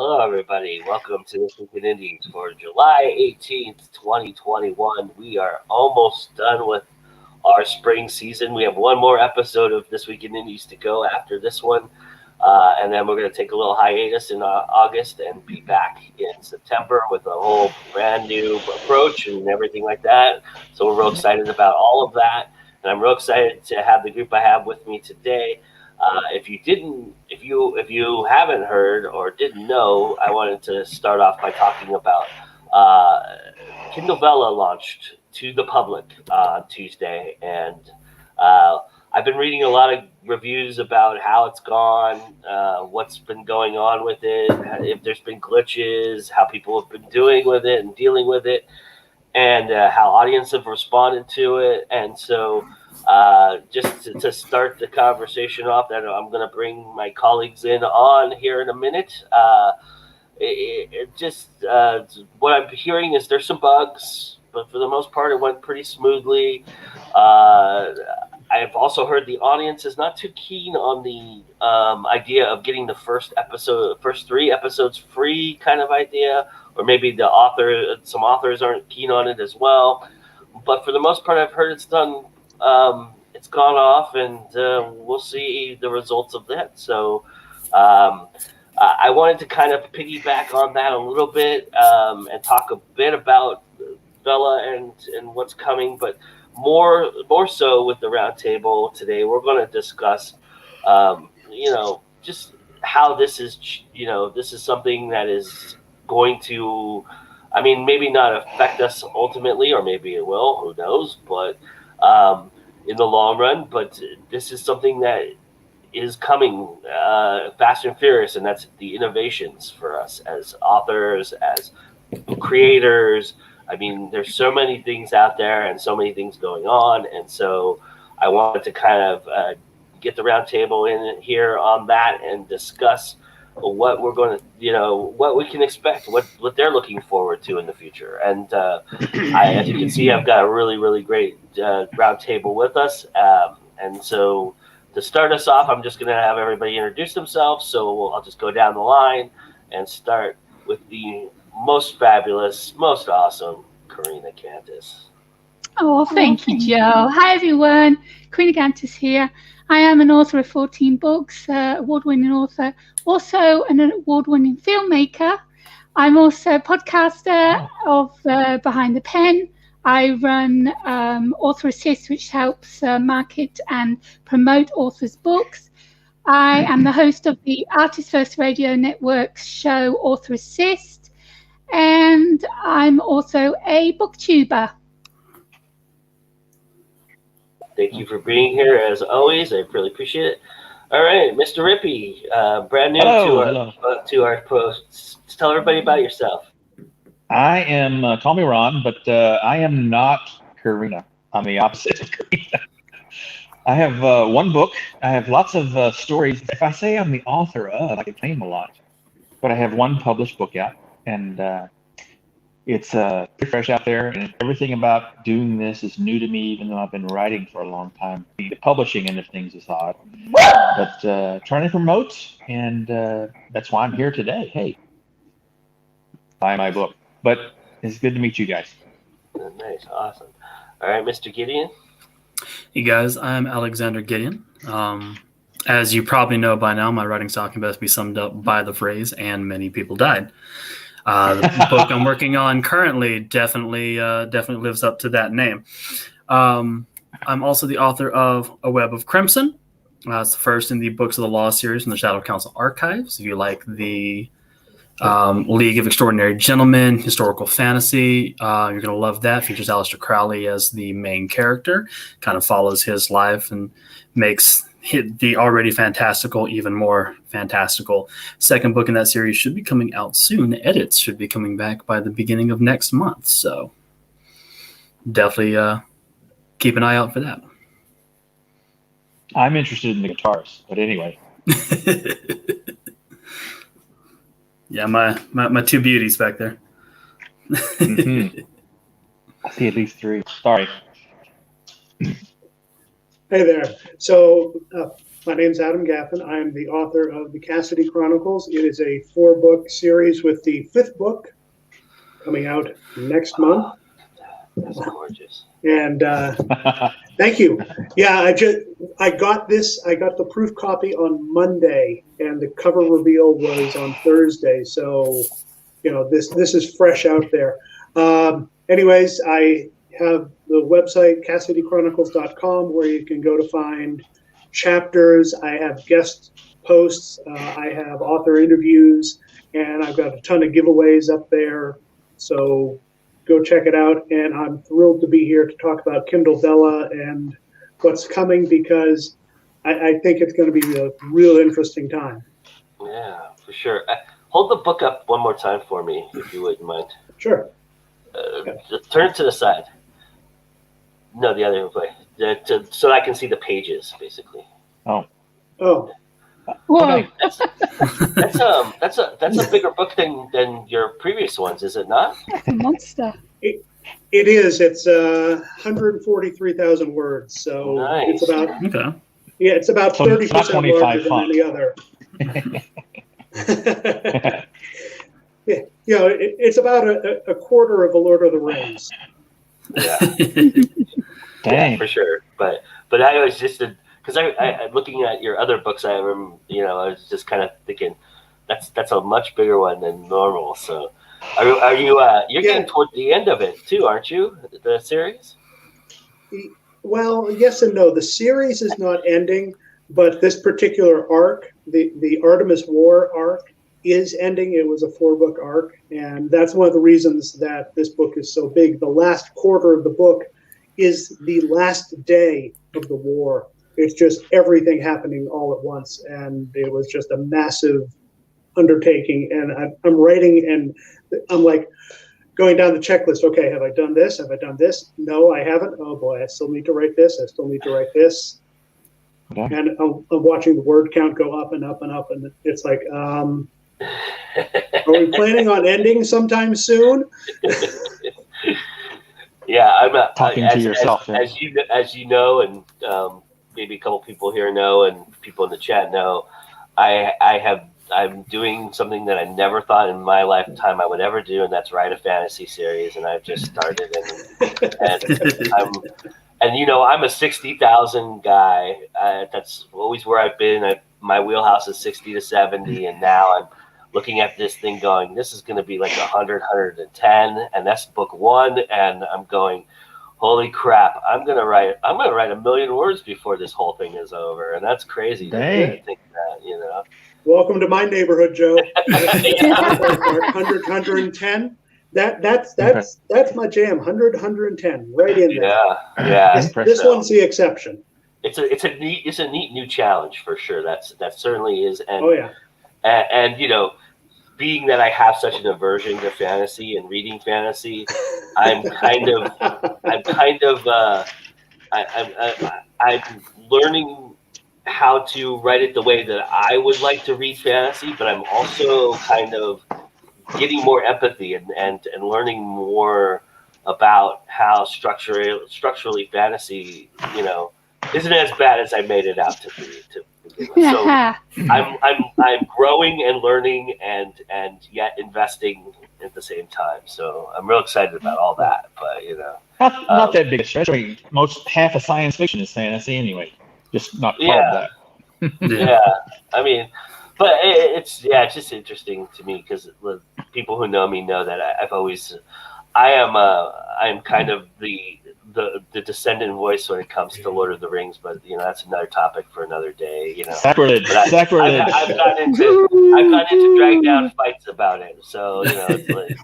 Hello, everybody. Welcome to This Week in Indies for July 18th, 2021. We are almost done with our spring season. We have one more episode of This Week in Indies to go after this one. And then we're going to take a little hiatus in August and be back in September with a whole brand new approach and everything like that. So we're real excited about all of that. And I'm real excited to have the group I have with me today. If you haven't heard or didn't know, I wanted to start off by talking about Kindle Vella launched to the public on Tuesday, and I've been reading a lot of reviews about how it's gone, what's been going on with it, if there's been glitches, how people have been doing with it and dealing with it, and how audience have responded to it. And so just to start the conversation off, that I'm going to bring my colleagues on here in a minute. What I'm hearing is there's some bugs, but for the most part, it went pretty smoothly. I've also heard the audience is not too keen on the idea of getting the first 3 episodes free kind of idea, or maybe some authors aren't keen on it as well. But for the most part, I've heard it's done. It's gone off, and we'll see the results of that. So I wanted to kind of piggyback on that a little bit and talk a bit about Vella and what's coming, but more so with the roundtable today, we're going to discuss, just how this is something that is going to, maybe not affect us ultimately, or maybe it will, who knows, but in the long run. But this is something that is coming fast and furious, and that's the innovations for us as authors, as creators. There's so many things out there and so many things going on, and so I wanted to kind of get the roundtable in here on that and discuss what we're going to, what we can expect, what they're looking forward to in the future. And as you can see, I've got a really, really great roundtable with us. And so to start us off, I'm just going to have everybody introduce themselves. So I'll just go down the line and start with the most fabulous, most awesome KARINA KANTAS. Oh, thank you, Joe. Hi, everyone. KARINA KANTAS here. I am an author of 14 books, award-winning author, also an award-winning filmmaker. I'm also a podcaster of Behind the Pen. I run Author Assist, which helps market and promote authors' books. I am the host of the Artist First Radio Network's show, Author Assist, and I'm also a booktuber. Thank you for being here, as always. I really appreciate it. All right, Mr. Rippey, brand new to our posts. Tell everybody about yourself. I am, call me Ron, but I am not KARINA. I'm the opposite of KARINA. I have one book. I have lots of stories. If I say I'm the author of, I can claim a lot. But I have one published book out, and it's pretty fresh out there, and everything about doing this is new to me, even though I've been writing for a long time. The publishing end of things is odd, but trying to promote, and that's why I'm here today. Hey, buy my book. But it's good to meet you guys. Nice, awesome. All right, Mr. Gideon. Hey guys, I'm Alexander Gideon. As you probably know by now, my writing style can best be summed up by the phrase, "and many people died." The book I'm working on currently definitely lives up to that name. I'm also the author of A Web of Crimson. It's the first in the Books of the Law series in the Shadow Council archives. If you like the League of Extraordinary Gentlemen, historical fantasy, you're going to love that. Features Aleister Crowley as the main character, kind of follows his life and makes the already fantastical even more fantastical. Second book in that series should be coming out soon. Edits should be coming back by the beginning of next month, so definitely keep an eye out for that. I'm interested in the guitars, but anyway. Yeah, my two beauties back there. Mm-hmm. I see at least 3. Sorry. Hey there. So My name's Adam Gaffin. I am the author of the Cassidy Chronicles. It is a 4-book series with the 5th book coming out next month. That's gorgeous. And thank you. Yeah, I got the proof copy on Monday, and the cover reveal was on Thursday. So, this is fresh out there. Anyways, I have the website CassidyChronicles.com where you can go to find chapters. I have guest posts. I have author interviews, and I've got a ton of giveaways up there. So go check it out. And I'm thrilled to be here to talk about Kindle Vella and what's coming, because I think it's going to be a real interesting time. Yeah, for sure. Hold the book up one more time for me, if you wouldn't mind. Sure. Just turn it to the side. No, the other way. So I can see the pages, basically. Oh. Whoa. That's a bigger book than your previous ones, is it not? That's a monster. It is. It's 143,000 words. So Nice. It's about Okay. yeah, it's about So 30% not 25 larger than font. any other. Yeah, it's about a quarter of a Lord of the Rings. Yeah. Dang. Yeah, for sure. But I was just because I looking at your other books, I remember, I was just kind of thinking that's a much bigger one than normal. So are you you're getting toward the end of it too, aren't you? The series? Well, yes and no. The series is not ending, but this particular arc, the Artemis War arc, is ending. It was a 4-book arc, and that's one of the reasons that this book is so big. The last quarter of the book is the last day of the war. It's just everything happening all at once, and it was just a massive undertaking. And I'm writing, and I'm like going down the checklist. Okay, have I done this? Have I done this? No, I haven't. Oh boy, I still need to write this. I still need to write this. Okay. And I'm watching the word count go up and up and up, and it's like, are we planning on ending sometime soon? Yeah, I'm Talking to yourself. as you know, and maybe a couple people here know, and people in the chat know, I'm doing something that I never thought in my lifetime I would ever do, and that's write a fantasy series. And I've just started, and I'm a 60,000 guy. That's always where I've been. My wheelhouse is 60 to 70, and now I'm looking at this thing going, this is going to be like 100, 110, and that's book 1. And I'm going, holy crap! I'm gonna write 1 million words before this whole thing is over, and that's crazy. Dang. To think that, Welcome to my neighborhood, Joe. 100, 110. That's my jam. 100, 110, right in there. Yeah. This one's the exception. It's a neat new challenge for sure. That certainly is. And, oh yeah. And being that I have such an aversion to fantasy and reading fantasy, I'm learning how to write it the way that I would like to read fantasy, but I'm also kind of getting more empathy and learning more about how structurally fantasy, isn't as bad as I made it out to be. So I'm growing and learning and yet investing at the same time. So I'm real excited about all that. But not that big a stretch. I mean, half of science fiction is fantasy anyway. Just not called that. Yeah. I mean, but it's just interesting to me because people who know me know that I am kind of the descendant voice when it comes to Lord of the Rings, but that's another topic for another day. Sacrilege. Sacrilege. I've gotten into drag down fights about it. So it's like,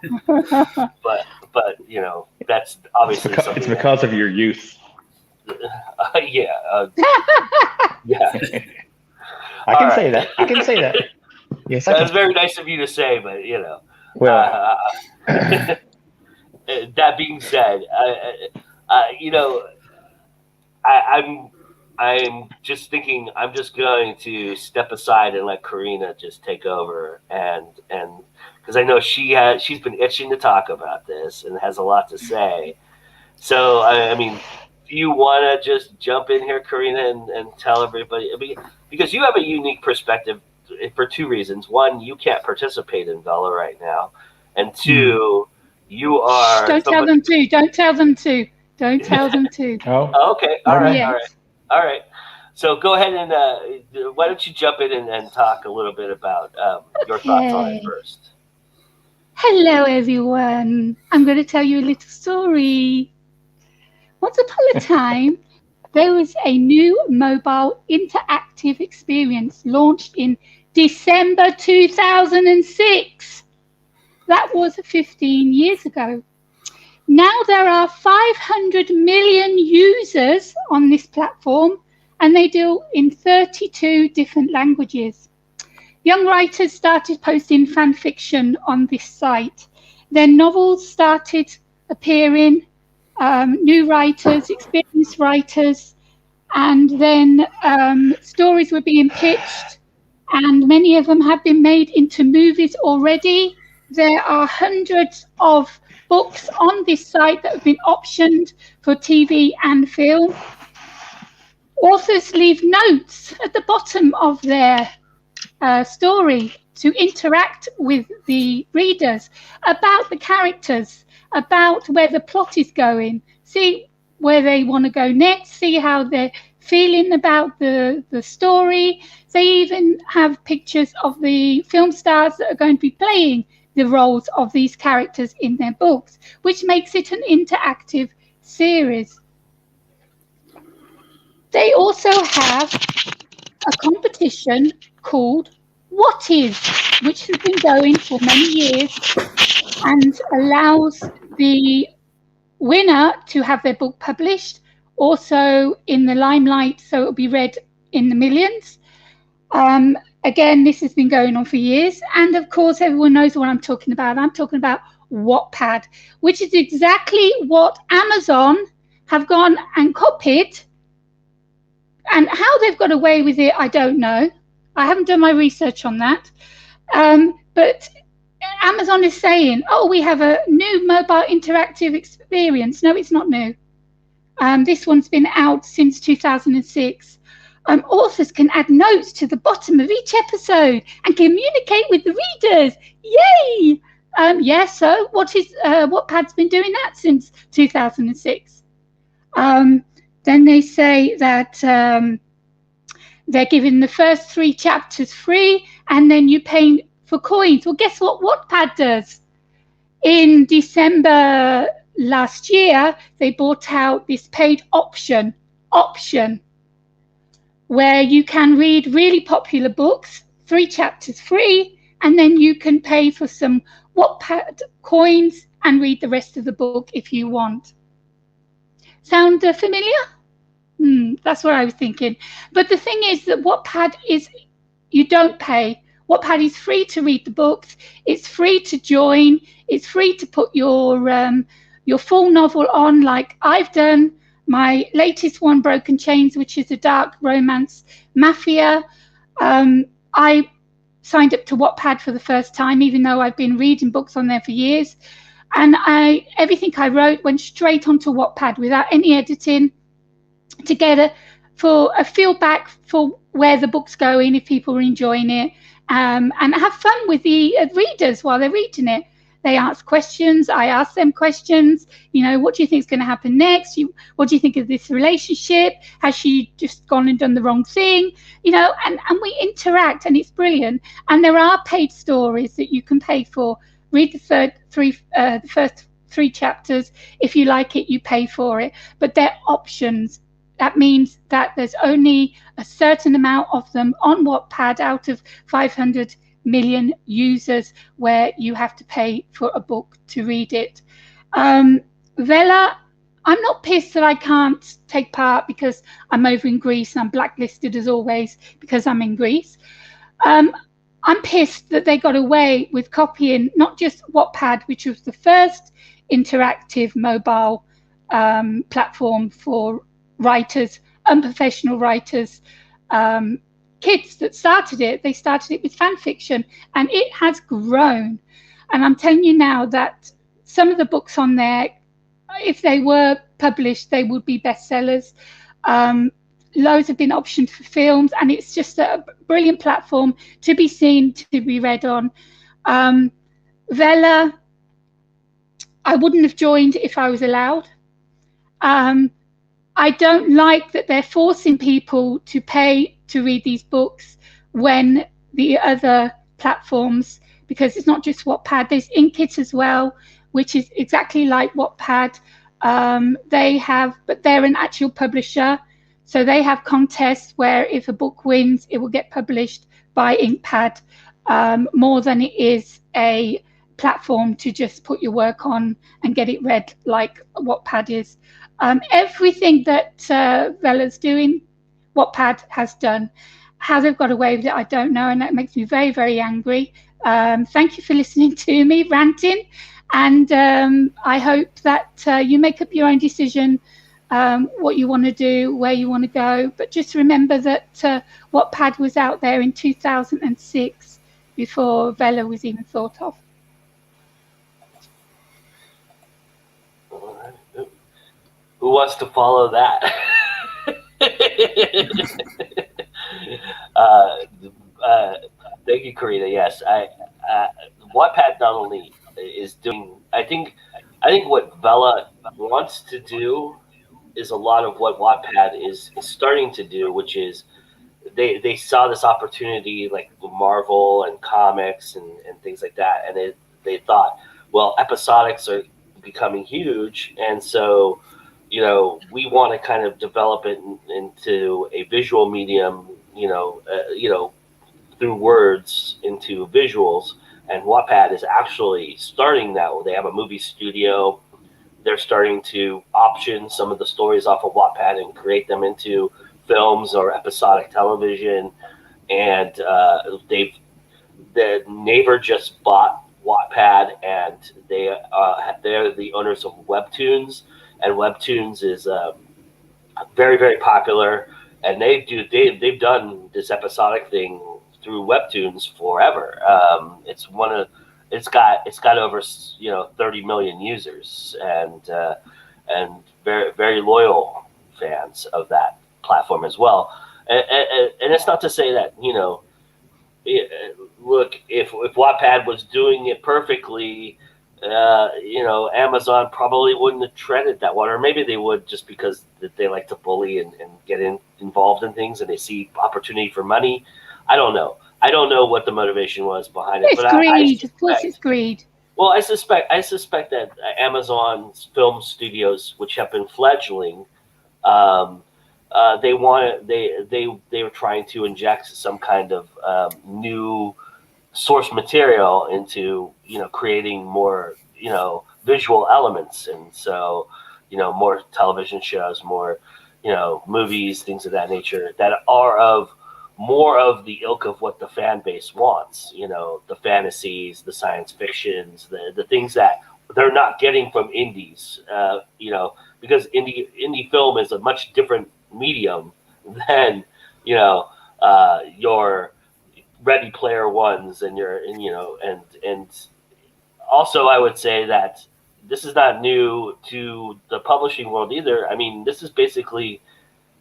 but that's obviously something. It's because of your youth. Yeah. I can say that. I can say that. Yes, that was very nice of you to say, but Well. That being said, I'm just thinking I'm just going to step aside and let KARINA just take over, and because I know she's been itching to talk about this and has a lot to say. So I mean, do you want to just jump in here, Karina, and tell everybody? I mean, because you have a unique perspective for two reasons. One, you can't participate in Vella right now, and two, you are. Don't tell them to. Don't tell them to. Don't tell them to. Oh, Okay. All right. Yes. All right. So go ahead and why don't you jump in and talk a little bit about your thoughts on it first. Hello, everyone. I'm going to tell you a little story. Once upon a time, there was a new mobile interactive experience launched in December 2006. That was 15 years ago. Now there are 500 million users on this platform, and they deal in 32 different languages. Young writers started posting fan fiction on this site. Then novels started appearing, new writers, experienced writers, and then stories were being pitched, and many of them have been made into movies already. There are hundreds of books on this site that have been optioned for TV and film. Authors leave notes at the bottom of their story to interact with the readers about the characters, about where the plot is going, see where they want to go next, see how they're feeling about the story. They even have pictures of the film stars that are going to be playing the roles of these characters in their books, which makes it an interactive series. They also have a competition called What Is, which has been going for many years and allows the winner to have their book published, also in the limelight, so it'll be read in the millions. Again, this has been going on for years. And of course, everyone knows what I'm talking about. I'm talking about Wattpad, which is exactly what Amazon have gone and copied. And how they've got away with it, I don't know. I haven't done my research on that. But Amazon is saying, oh, we have a new mobile interactive experience. No, it's not new. This one's been out since 2006. Authors can add notes to the bottom of each episode and communicate with the readers. Yay! So Wattpad's been doing that since 2006. Then they say that they're giving the first 3 chapters free, and then you pay for coins. Well, guess what Wattpad does? In December last year, they brought out this paid option, where you can read really popular books, 3 chapters free, and then you can pay for some Wattpad coins and read the rest of the book if you want. Sound familiar? That's what I was thinking. But the thing is that Wattpad is, you don't pay. Wattpad is free to read the books. It's free to join. It's free to put your full novel on, like I've done. My latest one, Broken Chains, which is a dark romance mafia. I signed up to Wattpad for the first time, even though I've been reading books on there for years. And everything I wrote went straight onto Wattpad without any editing, together for a feel back for where the book's going, if people are enjoying it, and have fun with the readers while they're reading it. They ask questions, I ask them questions. You know, what do you think is going to happen next? What do you think of this relationship? Has she just gone and done the wrong thing? You know, and we interact, and it's brilliant. And there are paid stories that you can pay for. Read the first 3 chapters. If you like it, you pay for it. But they're options. That means that there's only a certain amount of them on Wattpad out of 500 million users, where you have to pay for a book to read it. Vella, I'm not pissed that I can't take part because I'm over in Greece and I'm blacklisted as always because I'm in Greece. I'm pissed that they got away with copying not just Wattpad, which was the first interactive mobile platform for writers, unprofessional writers, kids that started it. They started it with fan fiction, and it has grown. And I'm telling you now that some of the books on there, if they were published, they would be bestsellers. Loads have been optioned for films, and it's just a brilliant platform to be seen, to be read on. Vella, I wouldn't have joined if I was allowed. I don't like that they're forcing people to pay to read these books when the other platforms, because it's not just Wattpad, there's Inkit as well, which is exactly like Wattpad. But they're an actual publisher. So they have contests where if a book wins, it will get published by Inkpad, more than it is a platform to just put your work on and get it read like Wattpad is. Everything that Vella's doing, Wattpad has done. How they've got away with it, I don't know, and that makes me very, very angry. Thank you for listening to me ranting, and I hope that you make up your own decision, what you want to do, where you want to go. But just remember that Wattpad was out there in 2006 before Vella was even thought of. Who wants to follow that? Thank you, Karina. Yes, Wattpad not only is doing. I think what Vella wants to do is a lot of what Wattpad is starting to do, which is they saw this opportunity like Marvel and comics and things like that, and they thought, well, episodics are becoming huge, and so we want to kind of develop it into a visual medium, through words into visuals. And Wattpad is actually starting that. They have a movie studio. They're starting to option some of the stories off of Wattpad and create them into films or episodic television. And the neighbor just bought Wattpad, and they're the owners of Webtoons. And Webtoons is very, very popular, and they've done this episodic thing through Webtoons forever. It's got over 30 million users, and very, very loyal fans of that platform as well. And it's not to say that look, if Wattpad was doing it perfectly, Amazon probably wouldn't have treaded that one, or maybe they would, just because they like to bully and get involved in things, and they see opportunity for money. I don't know what the motivation was behind it. It's greed. Of course, it's greed. Well, I suspect that Amazon's film studios, which have been fledgling, they were trying to inject some kind of new source material into creating more visual elements, and so more television shows, more movies, things of that nature that are more of the ilk of what the fan base wants, the fantasies, the science fictions, the things that they're not getting from indies, because indie film is a much different medium than your Ready Player Ones and and also I would say that this is not new to the publishing world either. I mean, this is basically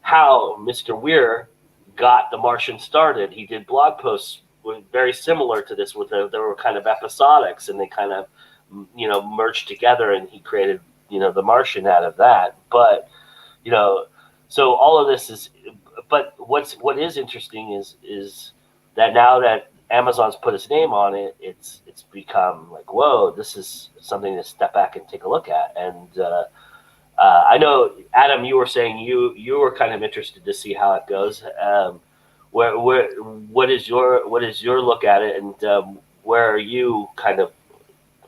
how Mr. Weir got The Martian started. He did blog posts very similar to this, they were kind of episodics, and they kind of merged together, and he created The Martian out of that. But so all of this is, but what is interesting is that now that Amazon's put its name on it, it's become like, whoa, this is something to step back and take a look at. And I know, Adam, you were saying you were kind of interested to see how it goes. What is your look at it, and where are you kind of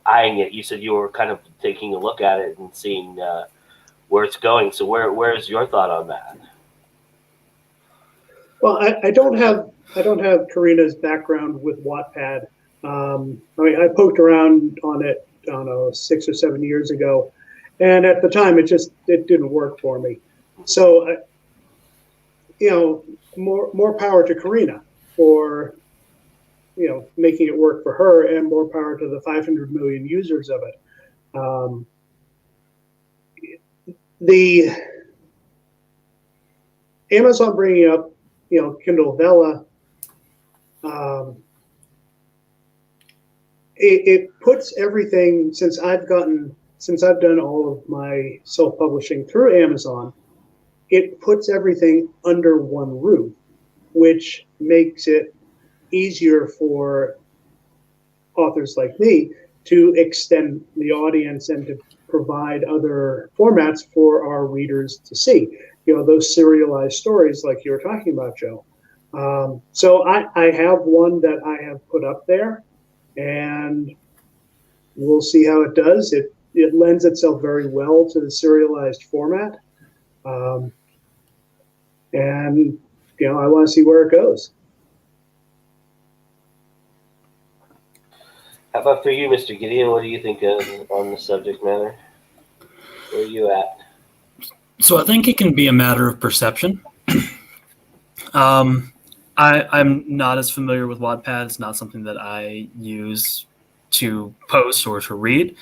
eyeing it? You said you were kind of taking a look at it and seeing where it's going. So where is your thought on that? Well, I don't have Karina's background with Wattpad. I poked around on it, I don't know, 6 or 7 years ago, and at the time it didn't work for me. So, more power to Karina for making it work for her, and more power to the 500 million users of it. the Amazon bringing up, Kindle Vella, it puts everything, since I've done all of my self-publishing through Amazon, it puts everything under one roof, which makes it easier for authors like me to extend the audience and to provide other formats for our readers to see. Those serialized stories like you were talking about, Joe. So I have one that I have put up there, and we'll see how it does. It lends itself very well to the serialized format. And, I want to see where it goes. How about for you, Mr. Gideon? What do you think on the subject matter? Where are you at? So I think it can be a matter of perception. I'm not as familiar with Wattpad. It's not something that I use to post or to read,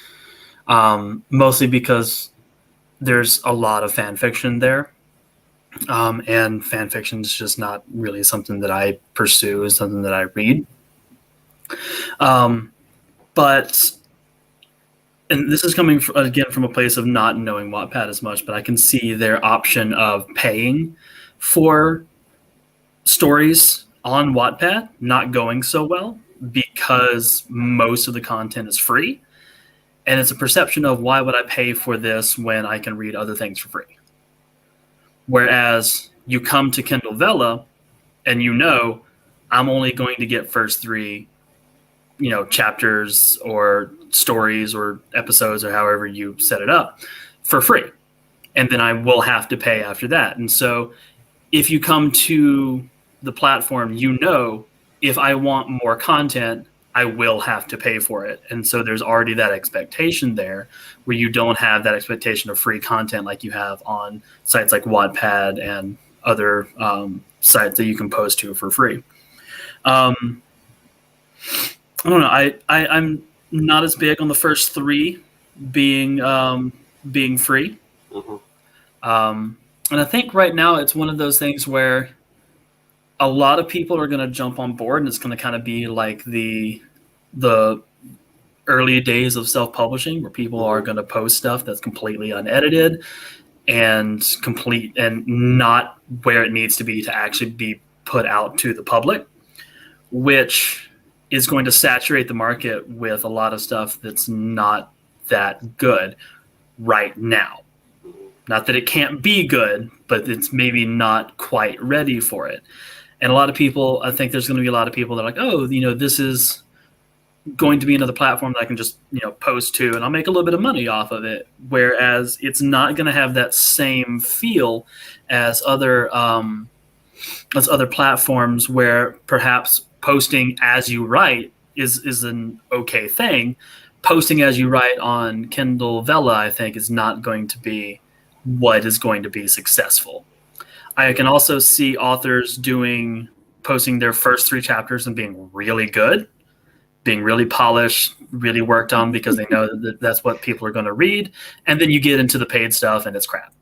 mostly because there's a lot of fan fiction there. And fan fiction is just not really something that I pursue, is something that I read. But, and this is coming again from a place of not knowing Wattpad as much, but I can see their option of paying for stories on Wattpad not going so well because most of the content is free. And it's a perception of, why would I pay for this when I can read other things for free? Whereas you come to Kindle Vella and I'm only going to get first 3, chapters or stories or episodes or however you set it up for free. And then I will have to pay after that. And so if you come to the platform, if I want more content, I will have to pay for it. And so there's already that expectation there, where you don't have that expectation of free content like you have on sites like Wattpad and other sites that you can post to for free. I don't know. I'm not as big on the first 3 being free. Mm-hmm. And I think right now it's one of those things where a lot of people are going to jump on board, and it's going to kind of be like the early days of self-publishing, where people are going to post stuff that's completely unedited and complete and not where it needs to be to actually be put out to the public, which is going to saturate the market with a lot of stuff that's not that good right now. Not that it can't be good, but it's maybe not quite ready for it. And a lot of people, I think there's going to be a lot of people that are like, oh, this is going to be another platform that I can just, post to, and I'll make a little bit of money off of it. Whereas it's not going to have that same feel as other platforms, where perhaps posting as you write is an okay thing. Posting as you write on Kindle Vella, I think, is not going to be what is going to be successful. I can also see authors posting their first 3 chapters and being really good, being really polished, really worked on, because they know that that's what people are going to read. And then you get into the paid stuff and it's crap.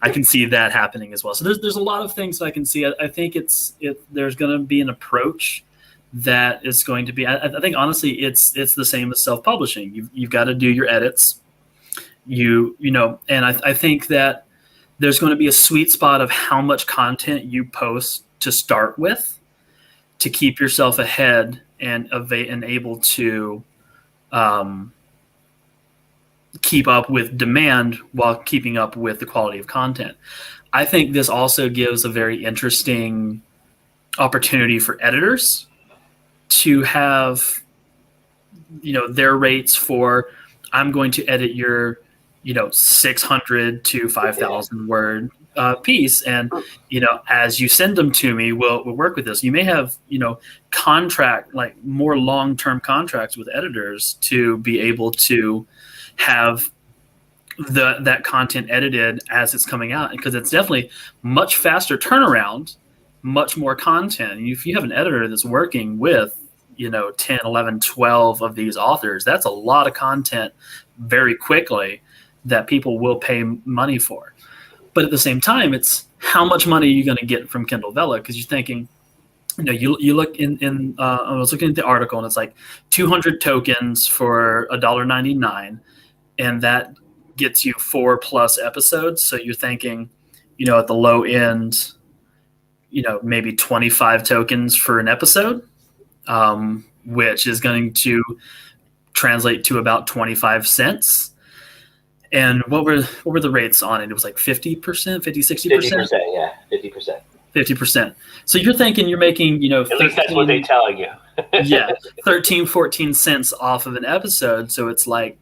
I can see that happening as well. So there's a lot of things I can see. I think there's going to be an approach that is going to be, I think honestly, it's the same as self-publishing. You've got to do your edits, and I think that there's going to be a sweet spot of how much content you post to start with, to keep yourself ahead and able to keep up with demand while keeping up with the quality of content. I think this also gives a very interesting opportunity for editors to have, their rates for, I'm going to edit your, 600 to 5,000 word piece. And, as you send them to me, we'll work with this. You may have, contract, like more long-term contracts with editors to be able to have that content edited as it's coming out, because it's definitely much faster turnaround, much more content. And if you have an editor that's working with, 10, 11, 12 of these authors, that's a lot of content very quickly that people will pay money for. But at the same time, it's how much money are you going to get from Kindle Vella? Because you're thinking, you look in I was looking at the article, and it's like 200 tokens for $1.99, and that gets you 4+ episodes. So you're thinking, at the low end, maybe 25 tokens for an episode, which is going to translate to about 25 cents. And what were the rates on it? It was like 50%, 50, 60%? 50%, yeah, 50%. 50%. So you're thinking you're making, At least that's what they're telling you. yeah, 13, 14 cents off of an episode. So it's like,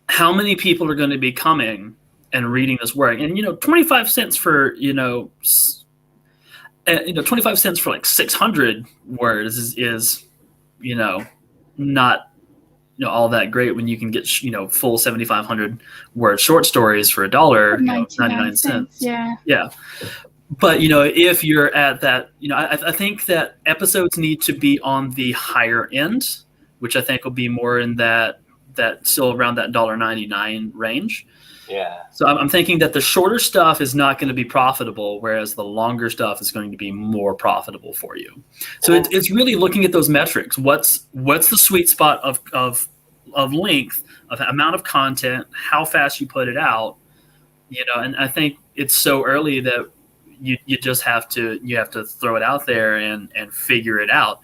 how many people are going to be coming and reading this work? And, 25 cents for, 25 cents for like 600 words is not, all that great when you can get, full 7,500 word short stories for $1, 99 cents. Yeah. Yeah. But, if you're at that, I think that episodes need to be on the higher end, which I think will be more in that still around that $1.99 range. Yeah. So I'm thinking that the shorter stuff is not going to be profitable, whereas the longer stuff is going to be more profitable for you. So it's really looking at those metrics. What's the sweet spot of length, of amount of content, how fast you put it out, and I think it's so early that you just have to throw it out there and figure it out.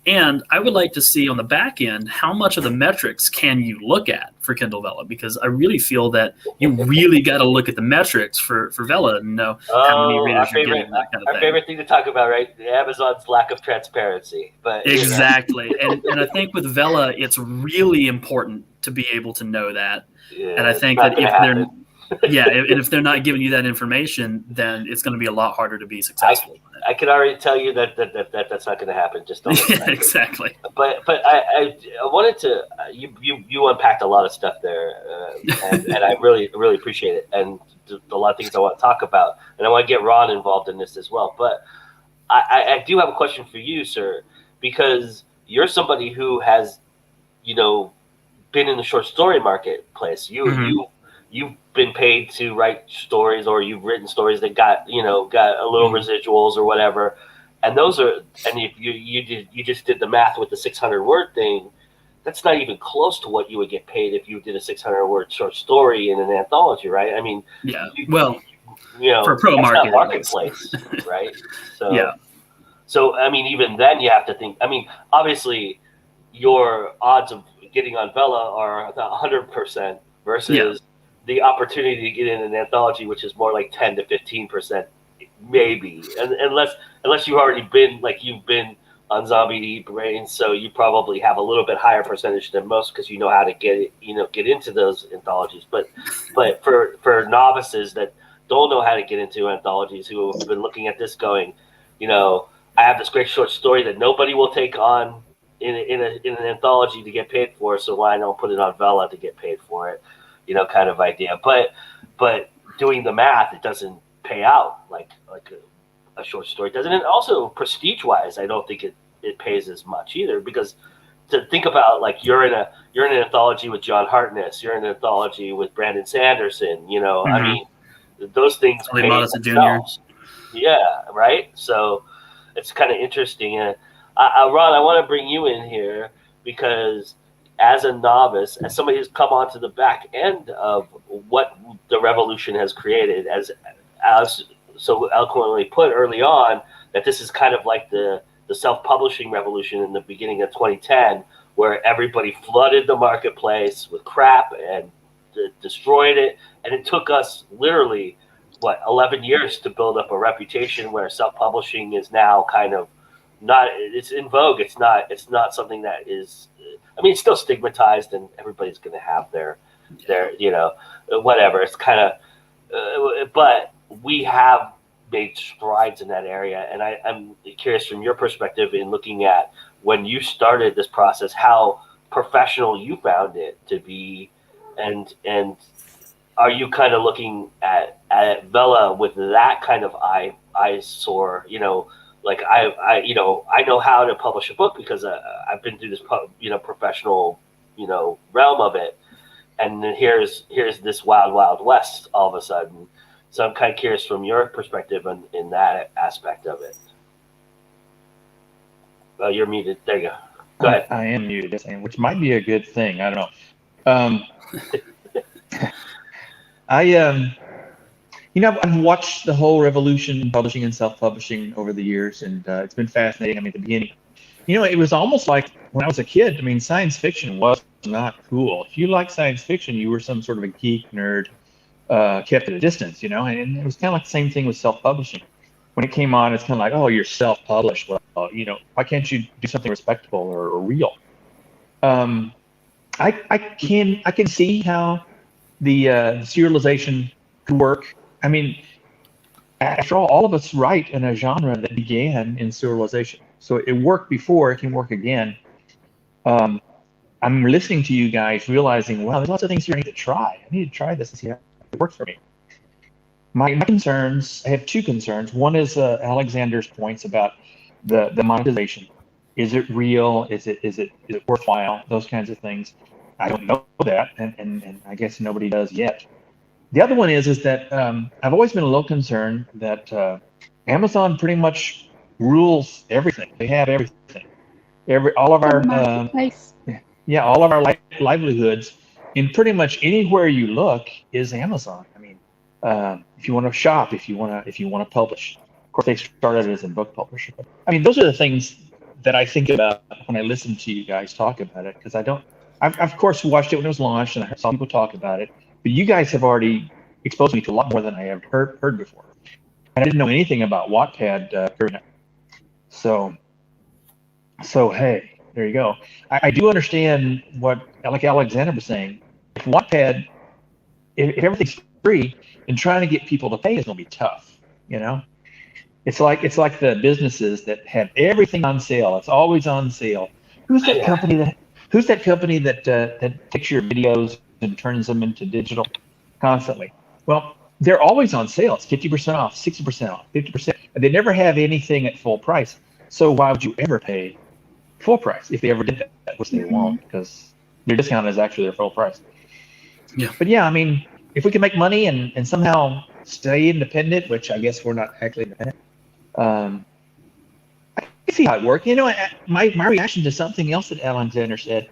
And I would like to see on the back end, how much of the metrics can you look at for Kindle Vella? Because I really feel that you really got to look at the metrics for Vella and know how many readers you're getting. That kind of our favorite thing to talk about, right? Amazon's lack of transparency. But exactly. and I think with Vella, it's really important to be able to know that. Yeah, and I think that if they're not giving you that information, then it's going to be a lot harder to be successful. I can already tell you that that's not going to happen. Just don't. Yeah, exactly. But I wanted to you unpacked a lot of stuff there, and I really appreciate it, and a lot of things I want to talk about, and I want to get Ron involved in this as well. But I do have a question for you, sir, because you're somebody who has been in the short story marketplace. You've been paid to write stories, or you've written stories that got a little residuals or whatever, and those are, and if you just did the math with the 600 word thing, that's not even close to what you would get paid if you did a 600 word short story in an anthology, right? I mean, yeah, for a pro marketplace, right? So yeah. So I mean, even then you have to think. I mean, obviously, your odds of getting on Vella are 100% versus the opportunity to get in an anthology, which is more like 10 to 15%, maybe, and unless you've already been you've been on Zombie to Eat Brains, so you probably have a little bit higher percentage than most because you know how to get into those anthologies. But for novices that don't know how to get into anthologies, who have been looking at this going, I have this great short story that nobody will take on in an anthology to get paid for, so why don't put it on Vella to get paid for it? Kind of idea. But doing the math, it doesn't pay out like a short story doesn't. And also prestige wise, I don't think it pays as much either, because to think about, you're in an anthology with John Hartness, you're in an anthology with Brandon Sanderson, I mean, those things pay themselves. Yeah, right. So it's kind of interesting. And Ron, I want to bring you in here because, as a novice, as somebody who's come onto the back end of what the revolution has created, as so eloquently put early on, that this is kind of like the self-publishing revolution in the beginning of 2010, where everybody flooded the marketplace with crap and destroyed it. And it took us literally, 11 years to build up a reputation where self-publishing is now kind of not, it's in vogue. It's not something that is, I mean, it's still stigmatized, and everybody's going to have their whatever. It's kind of, but we have made strides in that area. And I'm curious from your perspective in looking at when you started this process, how professional you found it to be, and are you kind of looking at Vella with that kind of eyesore, I know how to publish a book because I've been through this, professional, realm of it. and then here's this wild, wild west all of a sudden. So I'm kind of curious from your perspective in that aspect of it. Oh, you're muted. There you go. Go ahead. I am muted, which might be a good thing. I don't know. I've watched the whole revolution in publishing and self-publishing over the years, and it's been fascinating. I mean, at the beginning, it was almost like when I was a kid. I mean, science fiction was not cool. If you liked science fiction, you were some sort of a geek nerd, kept at a distance, and it was kind of like the same thing with self-publishing. When it came on, it's kind of like, oh, you're self-published. Well, why can't you do something respectable or real? I can see how the serialization could work. I mean, after all of us write in a genre that began in serialization. So it worked before, it can work again. I'm listening to you guys realizing, wow, there's lots of things here I need to try. I need to try this and see how it works for me. My concerns, I have two concerns. One is Alexander's points about the monetization. Is it real? Is it worthwhile? Those kinds of things. I don't know that, and I guess nobody does yet. The other one is that I've always been a little concerned that Amazon pretty much rules everything. They have everything. All of our livelihoods in pretty much anywhere you look is Amazon. I mean, if you want to shop, if you want to publish. Of course, they started as a book publisher. But, I mean, those are the things that I think about when I listen to you guys talk about it, because I've of course watched it when it was launched and I saw people talk about it, but you guys have already exposed me to a lot more than I have heard before. And I didn't know anything about Wattpad, KARINA. So hey, there you go. I do understand what like Alexander was saying. If Wattpad, if everything's free, then trying to get people to pay is going to be tough. It's like the businesses that have everything on sale. It's always on sale. Who's that company that takes your videos and turns them into digital constantly? Well, they're always on sale. It's 50% off, 60% off, 50%. And they never have anything at full price. So why would you ever pay full price if they ever did that, which they won't, because their discount is actually their full price. Yeah. But yeah, I mean, if we can make money and somehow stay independent, which I guess we're not actually independent, I can see how it works. My reaction to something else that Alexander said,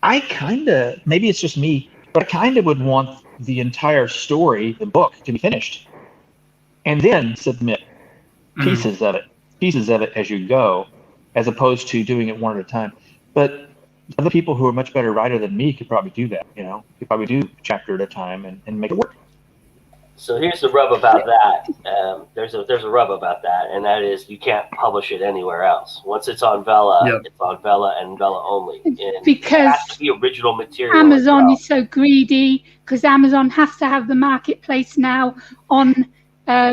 I kind of, maybe it's just me, but I kind of would want the entire story, the book, to be finished, and then submit pieces of it as you go, as opposed to doing it one at a time. But other people who are much better writer than me could probably do that. Could probably do a chapter at a time and make it work. So here's the rub about that. There's a rub about that, and that is you can't publish it anywhere else. Once it's on Vella, It's on Vella and Vella only. And because it has to be original material. Amazon is so greedy, because Amazon has to have the marketplace now on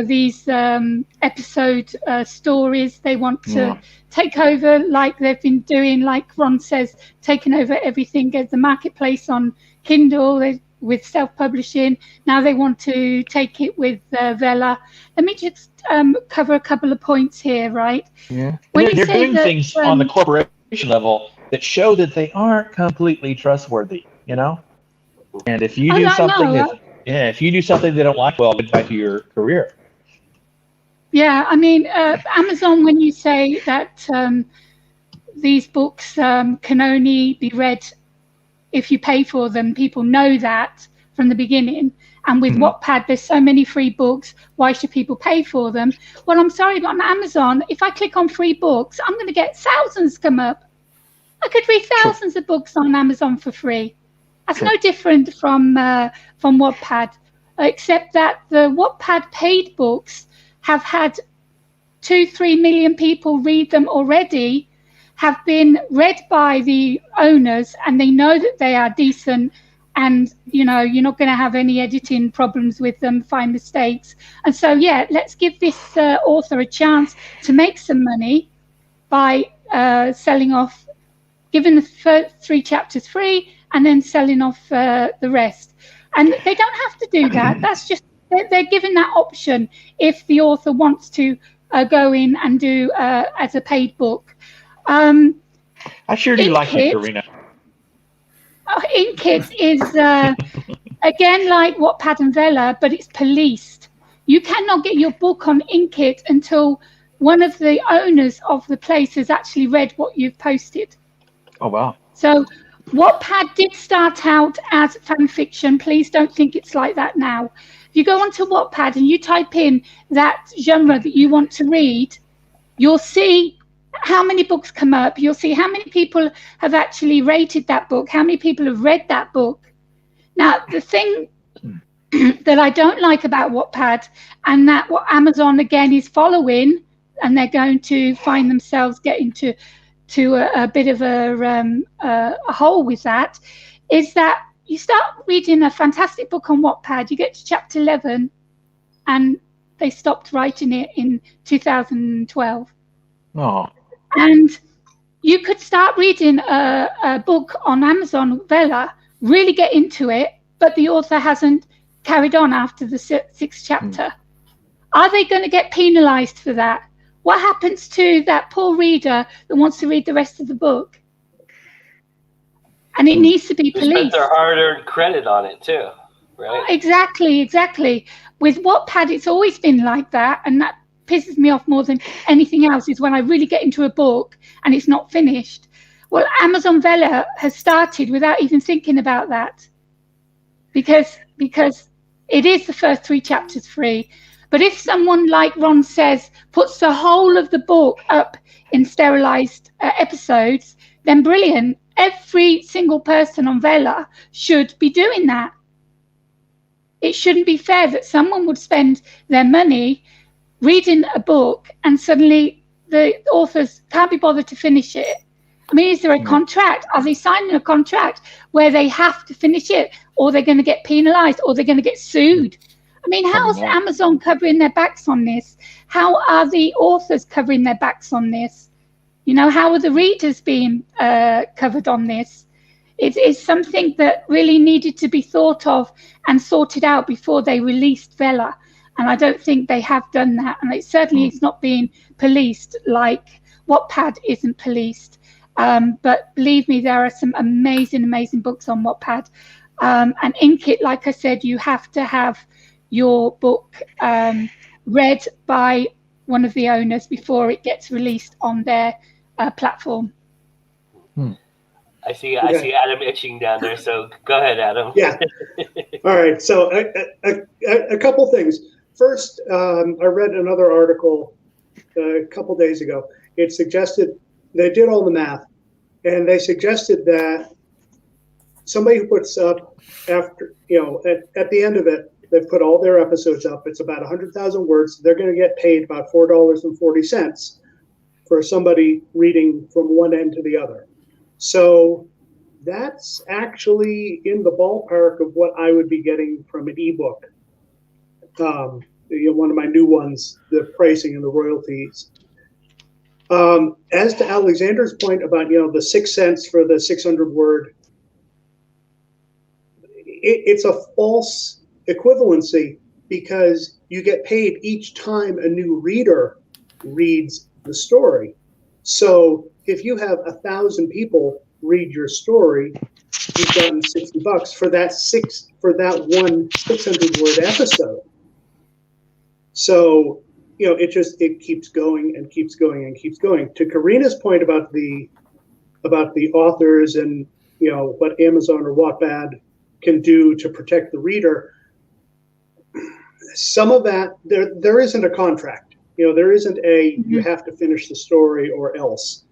these episode stories. They want to take over, like they've been doing, like Ron says, taking over everything, get the marketplace on Kindle with self-publishing. Now they want to take it with Vella. Let me just cover a couple of points here, right? Yeah. They're doing things on the corporation level that show that they aren't completely trustworthy, And if you do something if you do something they don't like, well, goodbye to your career. Yeah, I mean, Amazon, when you say that these books can only be read if you pay for them, people know that from the beginning. And with Wattpad, there's so many free books. Why should people pay for them? Well, I'm sorry, but on Amazon, if I click on free books, I'm going to get thousands come up. I could read thousands of books on Amazon for free. That's no different from Wattpad, except that the Wattpad paid books have had 2-3 million people read them already, have been read by the owners, and they know that they are decent, and you're not going to have any editing problems with them, find mistakes. And so let's give this author a chance to make some money by selling off, giving the first 3 chapters free and then selling off the rest. And they don't have to do that. That's just, they're given that option if the author wants to go in and do as a paid book. I sure do like it, KARINA. Inkit is again like Wattpad and Vella, but it's policed. You cannot get your book on Inkit until one of the owners of the place has actually read what you've posted. Oh, wow. So Wattpad did start out as fan fiction. Please don't think it's like that now. If you go onto Wattpad and you type in that genre that you want to read, you'll see how many books come up. You'll see how many people have actually rated that book, how many people have read that book. Now, the thing that I don't like about Wattpad, and that what Amazon again is following, and they're going to find themselves getting to a bit of a hole with that, is that you start reading a fantastic book on Wattpad, you get to chapter 11, and they stopped writing it in 2012. Oh. And you could start reading a book on Amazon, Vella, really get into it, but the author hasn't carried on after the sixth chapter. Are they going to get penalized for that? What happens to that poor reader that wants to read the rest of the book? And it needs to be Who spent policed. their hard-earned credit on it too, right? Exactly. With Wattpad, it's always been like that, and that pisses me off more than anything else, is when I really get into a book and it's not finished. Well, Amazon Vella has started without even thinking about that, because it is the first 3 chapters free. But if someone like Ron says puts the whole of the book up in sterilized episodes, then brilliant. Every single person on Vella should be doing that. It shouldn't be fair that someone would spend their money reading a book and suddenly the authors can't be bothered to finish it. I mean, is there a contract? Are they signing a contract where they have to finish it, or they're going to get penalized, or they're going to get sued? I mean, how's Amazon covering their backs on this? How are the authors covering their backs on this? You know, how are the readers being covered on this? It is something that really needed to be thought of and sorted out before they released Vella. And I don't think they have done that. And it certainly is not being policed like Wattpad isn't policed. But believe me, there are some amazing books on Wattpad. And Inkit, like I said, you have to have your book read by one of the owners before it gets released on their platform. I see Adam itching down there, so go ahead, Adam. Yeah. All right. So a couple things. First, I read another article a couple days ago. It suggested, they did all the math, and they suggested that somebody who puts up after, at the end of it, they've put all their episodes up. It's about 100,000 words. They're going to get paid about $4.40 for somebody reading from one end to the other. So that's actually in the ballpark of what I would be getting from an ebook. One of my new ones, the pricing and the royalties. As to Alexander's point about, the 6 cents for the 600 word, it's a false equivalency, because you get paid each time a new reader reads the story. So if you have 1,000 people read your story, you've gotten $60 for that one 600 word episode. So, it keeps going and keeps going and keeps going. To Karina's point about the authors and, what Amazon or Wattpad can do to protect the reader, some of that, there isn't a contract. There isn't a, you have to finish the story or else.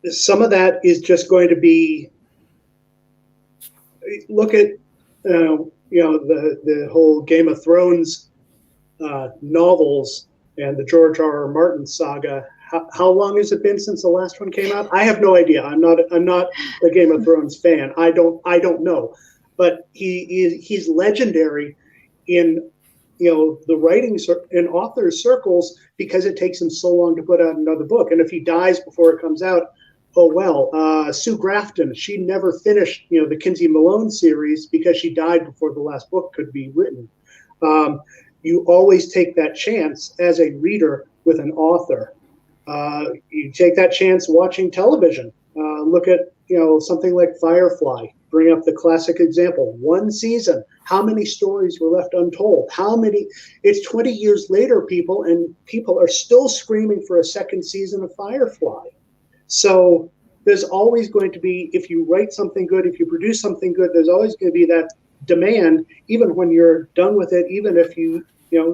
Some of that is just going to be, look at, the whole Game of Thrones novels and the George R.R. Martin saga. How long has it been since the last one came out? I have no idea. I'm not a Game of Thrones fan. I don't know, but he's legendary in the writing in authors circles, because it takes him so long to put out another book. And if he dies before it comes out, oh well. Sue Grafton, she never finished the Kinsey Malone series because she died before the last book could be written. You always take that chance as a reader with an author. You take that chance watching television. Look at something like Firefly, bring up the classic example, one season, how many stories were left untold? It's 20 years later, and people are still screaming for a second season of Firefly. So there's always going to be, if you write something good, if you produce something good, there's always going to be that demand, even when you're done with it, even if you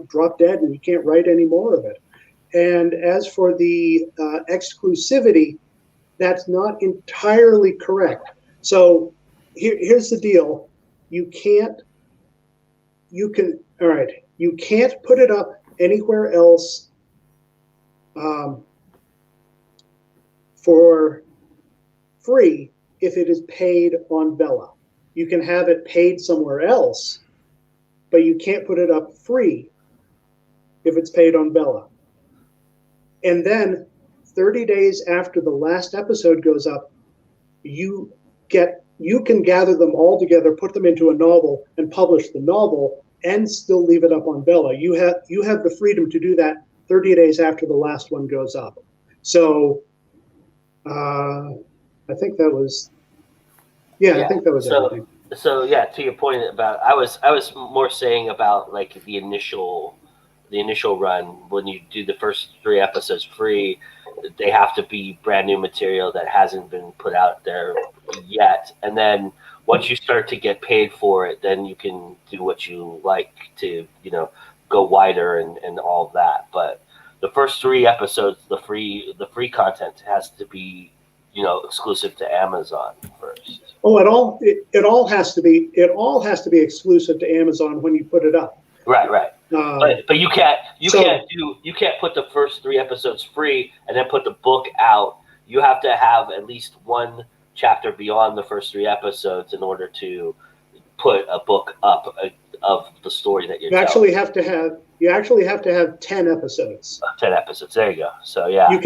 drop dead and you can't write any more of it. And as for the exclusivity, that's not entirely correct. So here's the deal. You can't put it up anywhere else for free if it is paid on Vella. You can have it paid somewhere else, but you can't put it up free if it's paid on Vella. And then 30 days after the last episode goes up, you can gather them all together, put them into a novel, and publish the novel, and still leave it up on Vella. You have the freedom to do that 30 days after the last one goes up. So I think that was everything. So yeah, to your point about, I was more saying about like the initial run, when you do the first 3 episodes free, they have to be brand new material that hasn't been put out there yet. And then once you start to get paid for it, then you can do what you like to, go wider and all of that. But the first 3 episodes, the free content has to be, exclusive to Amazon first. Oh, it all has to be exclusive to Amazon when you put it up. Right. But you can't put the first 3 episodes free and then put the book out. You have to have at least one chapter beyond the first 3 episodes in order to put a book up of the story that you're telling. You actually have to have 10 episodes. 10 episodes. There you go. So yeah. You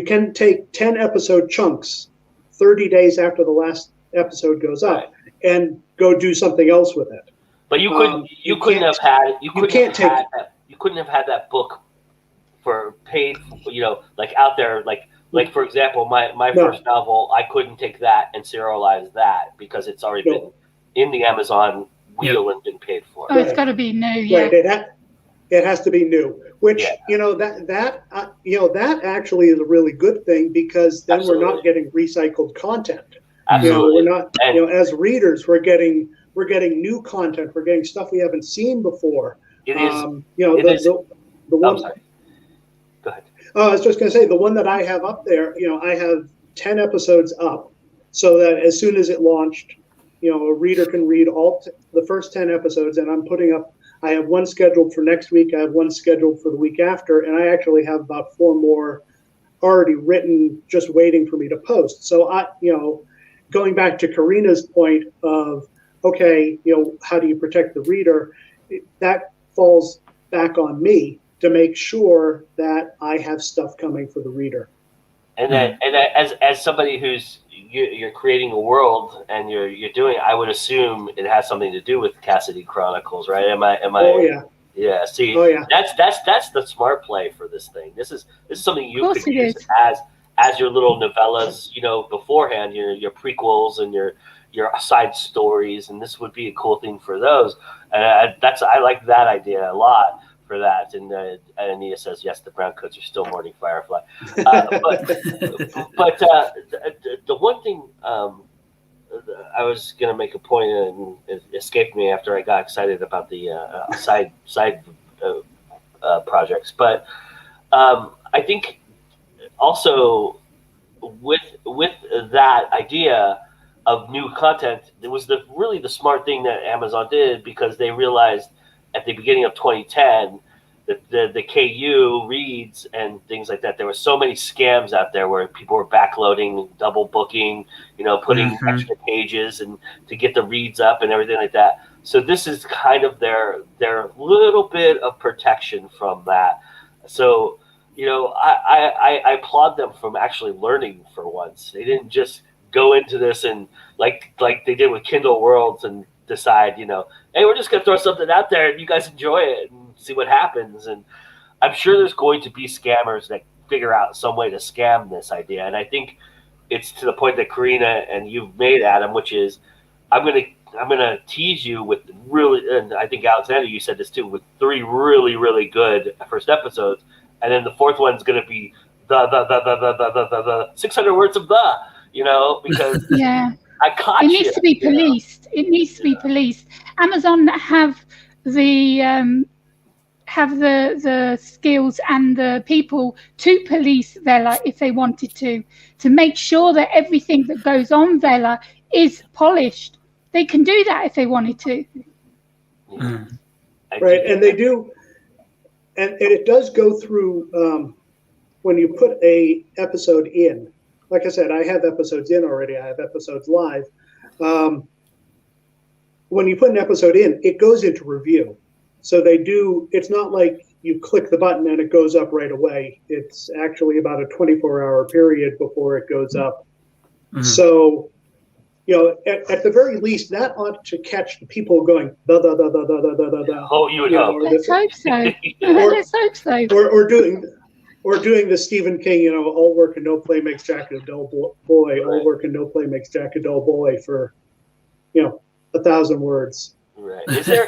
can take 10 episode chunks 30 days after the last episode goes up and go do something else with it. But you couldn't have had that book for paid, like out there, like for example, my first novel, I couldn't take that and serialize that because it's already been in the Amazon wheel and been paid for. Oh, it's got to be new, yeah. Right, it has to be new, which that actually is a really good thing, because then we're not getting recycled content. Absolutely. We're not, as readers, we're getting new content. We're getting stuff we haven't seen before. It is. The one. Sorry. Go ahead. I was just going to say, the one that I have up there, I have 10 episodes up, so that as soon as it launched, a reader can read the first 10 episodes, and I'm putting up. I have one scheduled for next week. I have one scheduled for the week after, and I actually have about 4 more already written, just waiting for me to post. So going back to Karina's point of, okay, how do you protect the reader? That falls back on me to make sure that I have stuff coming for the reader. And then, as somebody who's you're creating a world and you're doing, I would assume it has something to do with Cassidy Chronicles, right? Am I? Oh yeah. Yeah. See, that's the smart play for this thing. This is something you could use as your little novellas, beforehand, your prequels and your side stories, and this would be a cool thing for those. And I like that idea a lot for that. And Anita says, yes, the brown coats are still mourning Firefly. But the one thing I was going to make a point, and it escaped me after I got excited about the side projects. But I think also with that idea of new content, it was really the smart thing that Amazon did, because they realized at the beginning of 2010 that the KU reads and things like that, there were so many scams out there where people were backloading, double booking, putting extra pages and to get the reads up and everything like that. So this is kind of their little bit of protection from that. So I applaud them from actually learning for once. They didn't just go into this and like they did with Kindle Worlds and decide, hey, we're just going to throw something out there and you guys enjoy it and see what happens. And I'm sure there's going to be scammers that figure out some way to scam this idea. And I think it's to the point that Karina and you've made, Adam, which is I'm gonna tease you with really, and I think Alexander, you said this too, with 3 really, really good first episodes, and then the 4th one's gonna be the 600 words of because Yeah. I caught It you. needs to be policed. It needs to be policed. Amazon have the skills and the people to police Vella if they wanted to make sure that everything that goes on Vella is polished. They can do that if they wanted to. Yeah. Right, and they do, and it does go through when you put a episode in. Like I said, I have episodes in already. I have episodes live. When you put an episode in, it goes into review. So they do. It's not like you click the button and it goes up right away. It's actually about a 24-hour period before it goes up. Mm-hmm. So, at the very least, that ought to catch the people going. Oh, you would hope. Let's hope so. Let's hope so. Or doing the Stephen King, all work and no play makes Jack a dull boy. Right. All work and no play makes Jack a dull boy for, 1,000 words. Right. Is there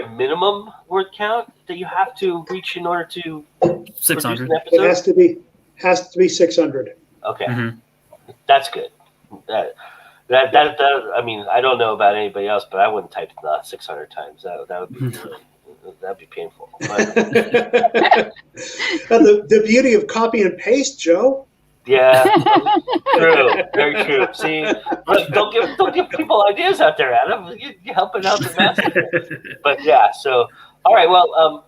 a minimum word count that you have to reach in order to 600? It has to be 600. Okay, mm-hmm. That's good. That I mean, I don't know about anybody else, but I wouldn't type 600 times. That would be that'd be painful. But the beauty of copy and paste, Joe. Yeah, true, very true. See, don't give people ideas out there, Adam. You're helping out the master. But yeah, so all right. Well,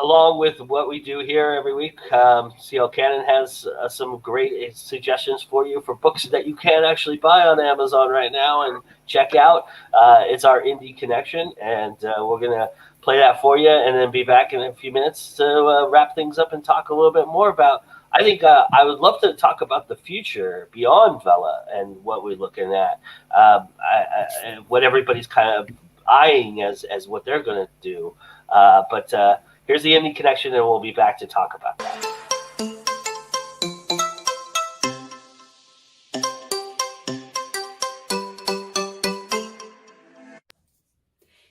along with what we do here every week, CL Cannon has some great suggestions for you for books that you can actually buy on Amazon right now and check out. It's our Indie Connection, and we're gonna play that for you, and then be back in a few minutes to wrap things up and talk a little bit more about. I think I would love to talk about the future beyond Vella and what we're looking at, what everybody's kind of eyeing as what they're going to do. But here's the Indie Connection, and we'll be back to talk about that.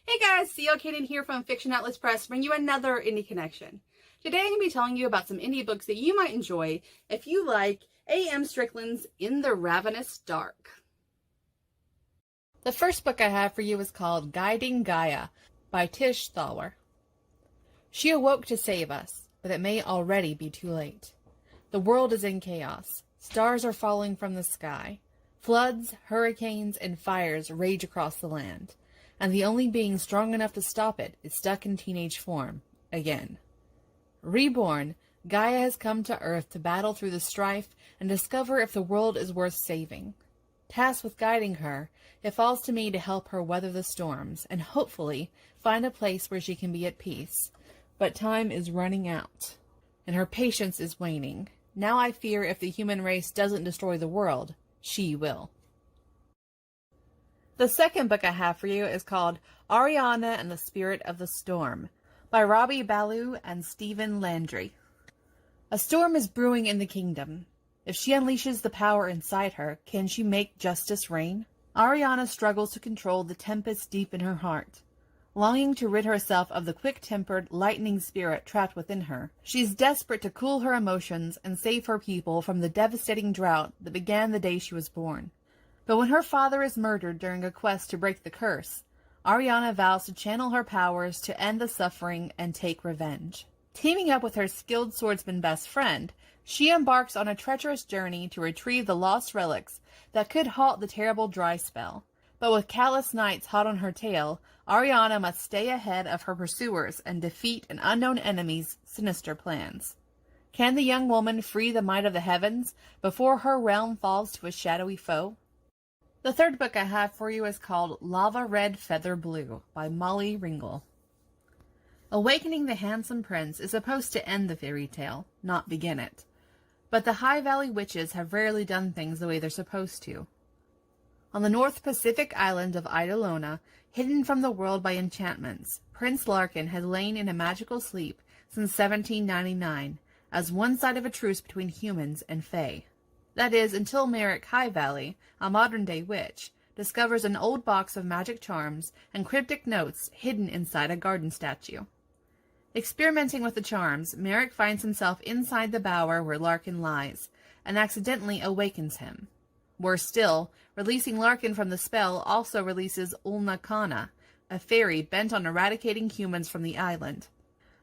Hey guys, CL Cannon here from Fiction Atlas Press, bring you another Indie Connection. Today I'm going to be telling you about some indie books that you might enjoy if you like A.M. Strickland's In the Ravenous Dark. The first book I have for you is called Guiding Gaia by Tish Thaler. She awoke to save us, but it may already be too late. The world is in chaos. Stars are falling from the sky. Floods, hurricanes, and fires rage across the land. And the only being strong enough to stop it is stuck in teenage form, again. Reborn, Gaia has come to Earth to battle through the strife and discover if the world is worth saving. Tasked with guiding her, it falls to me to help her weather the storms and hopefully find a place where she can be at peace. But time is running out, and her patience is waning. Now I fear if the human race doesn't destroy the world, she will. The second book I have for you is called Ariana and the Spirit of the Storm by Robbie Ballou and Stephen Landry. A storm is brewing in the kingdom. If she unleashes the power inside her, can she make justice reign? Ariana struggles to control the tempest deep in her heart. Longing to rid herself of the quick-tempered, lightning spirit trapped within her, she's desperate to cool her emotions and save her people from the devastating drought that began the day she was born. But when her father is murdered during a quest to break the curse, Ariana vows to channel her powers to end the suffering and take revenge. Teaming up with her skilled swordsman best friend, she embarks on a treacherous journey to retrieve the lost relics that could halt the terrible dry spell. But with callous knights hot on her tail, Ariana must stay ahead of her pursuers and defeat an unknown enemy's sinister plans. Can the young woman free the might of the heavens before her realm falls to a shadowy foe? The third book I have for you is called Lava Red Feather Blue by Molly Ringle. Awakening the Handsome Prince is supposed to end the fairy tale, not begin it. But the High Valley witches have rarely done things the way they're supposed to. On the North Pacific island of Idolona, hidden from the world by enchantments, Prince Larkin had lain in a magical sleep since 1799 as one side of a truce between humans and fae. That is, until Merrick High Valley, a modern-day witch, discovers an old box of magic charms and cryptic notes hidden inside a garden statue. Experimenting with the charms, Merrick finds himself inside the bower where Larkin lies, and accidentally awakens him. Worse still, releasing Larkin from the spell also releases Ulna Kana, a fairy bent on eradicating humans from the island.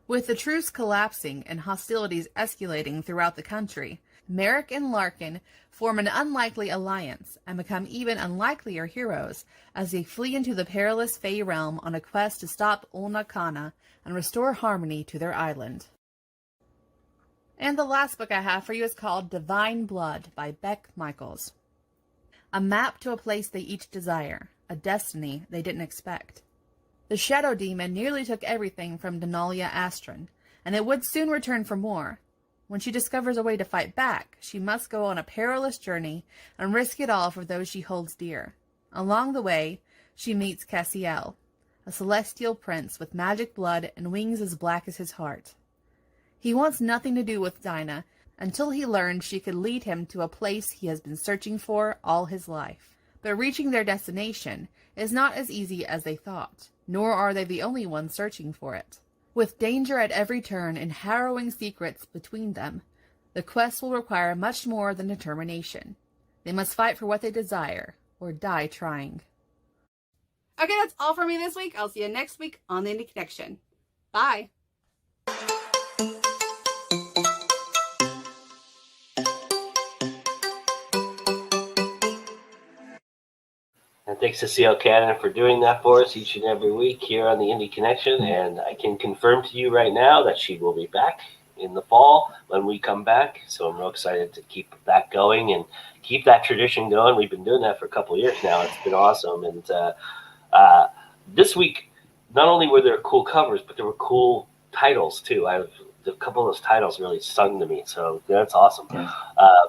With the truce collapsing and hostilities escalating throughout the country, Merrick and Larkin form an unlikely alliance and become even unlikelier heroes as they flee into the perilous Fey realm on a quest to stop Ulna Kana and restore harmony to their island. And the last book I have for you is called Divine Blood by Beck Michaels. A map to a place they each desire, a destiny they didn't expect. The Shadow Demon nearly took everything from Denalia Astron, and it would soon return for more. When she discovers a way to fight back, she must go on a perilous journey and risk it all for those she holds dear. Along the way, she meets Cassiel, a celestial prince with magic blood and wings as black as his heart. He wants nothing to do with Dinah until he learns she could lead him to a place he has been searching for all his life. But reaching their destination is not as easy as they thought, nor are they the only ones searching for it. With danger at every turn and harrowing secrets between them, the quest will require much more than determination. They must fight for what they desire, or die trying. Okay, that's all for me this week. I'll see you next week on the Indie Connection. Bye. And thanks to CL Canada for doing that for us each and every week here on the Indie Connection. And I can confirm to you right now that she will be back in the fall when we come back. So I'm real excited to keep that going and keep that tradition going. We've been doing that for a couple of years now. It's been awesome. And this week, not only were there cool covers, but there were cool titles too. A couple of those titles really sung to me, so that's awesome.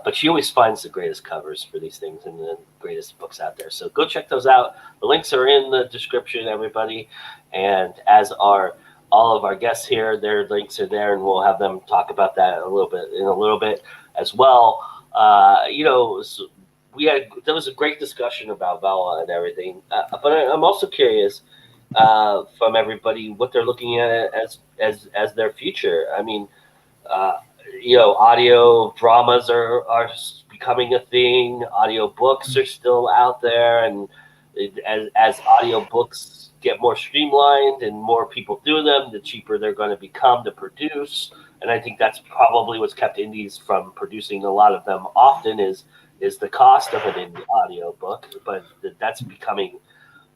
But she always finds the greatest covers for these things and the greatest books out there. So go check those out. The links are in the description, everybody. And as are all of our guests here, their links are there, and we'll have them talk about that in a little bit as well. So there was a great discussion about Vella and everything. But I'm also curious from everybody what they're looking at as their future. I mean, audio dramas are becoming a thing. Audio books are still out there, and as audio books get more streamlined and more people do them, the cheaper they're going to become to produce. And I think that's probably what's kept indies from producing a lot of them often is the cost of an indie audio book. But that's becoming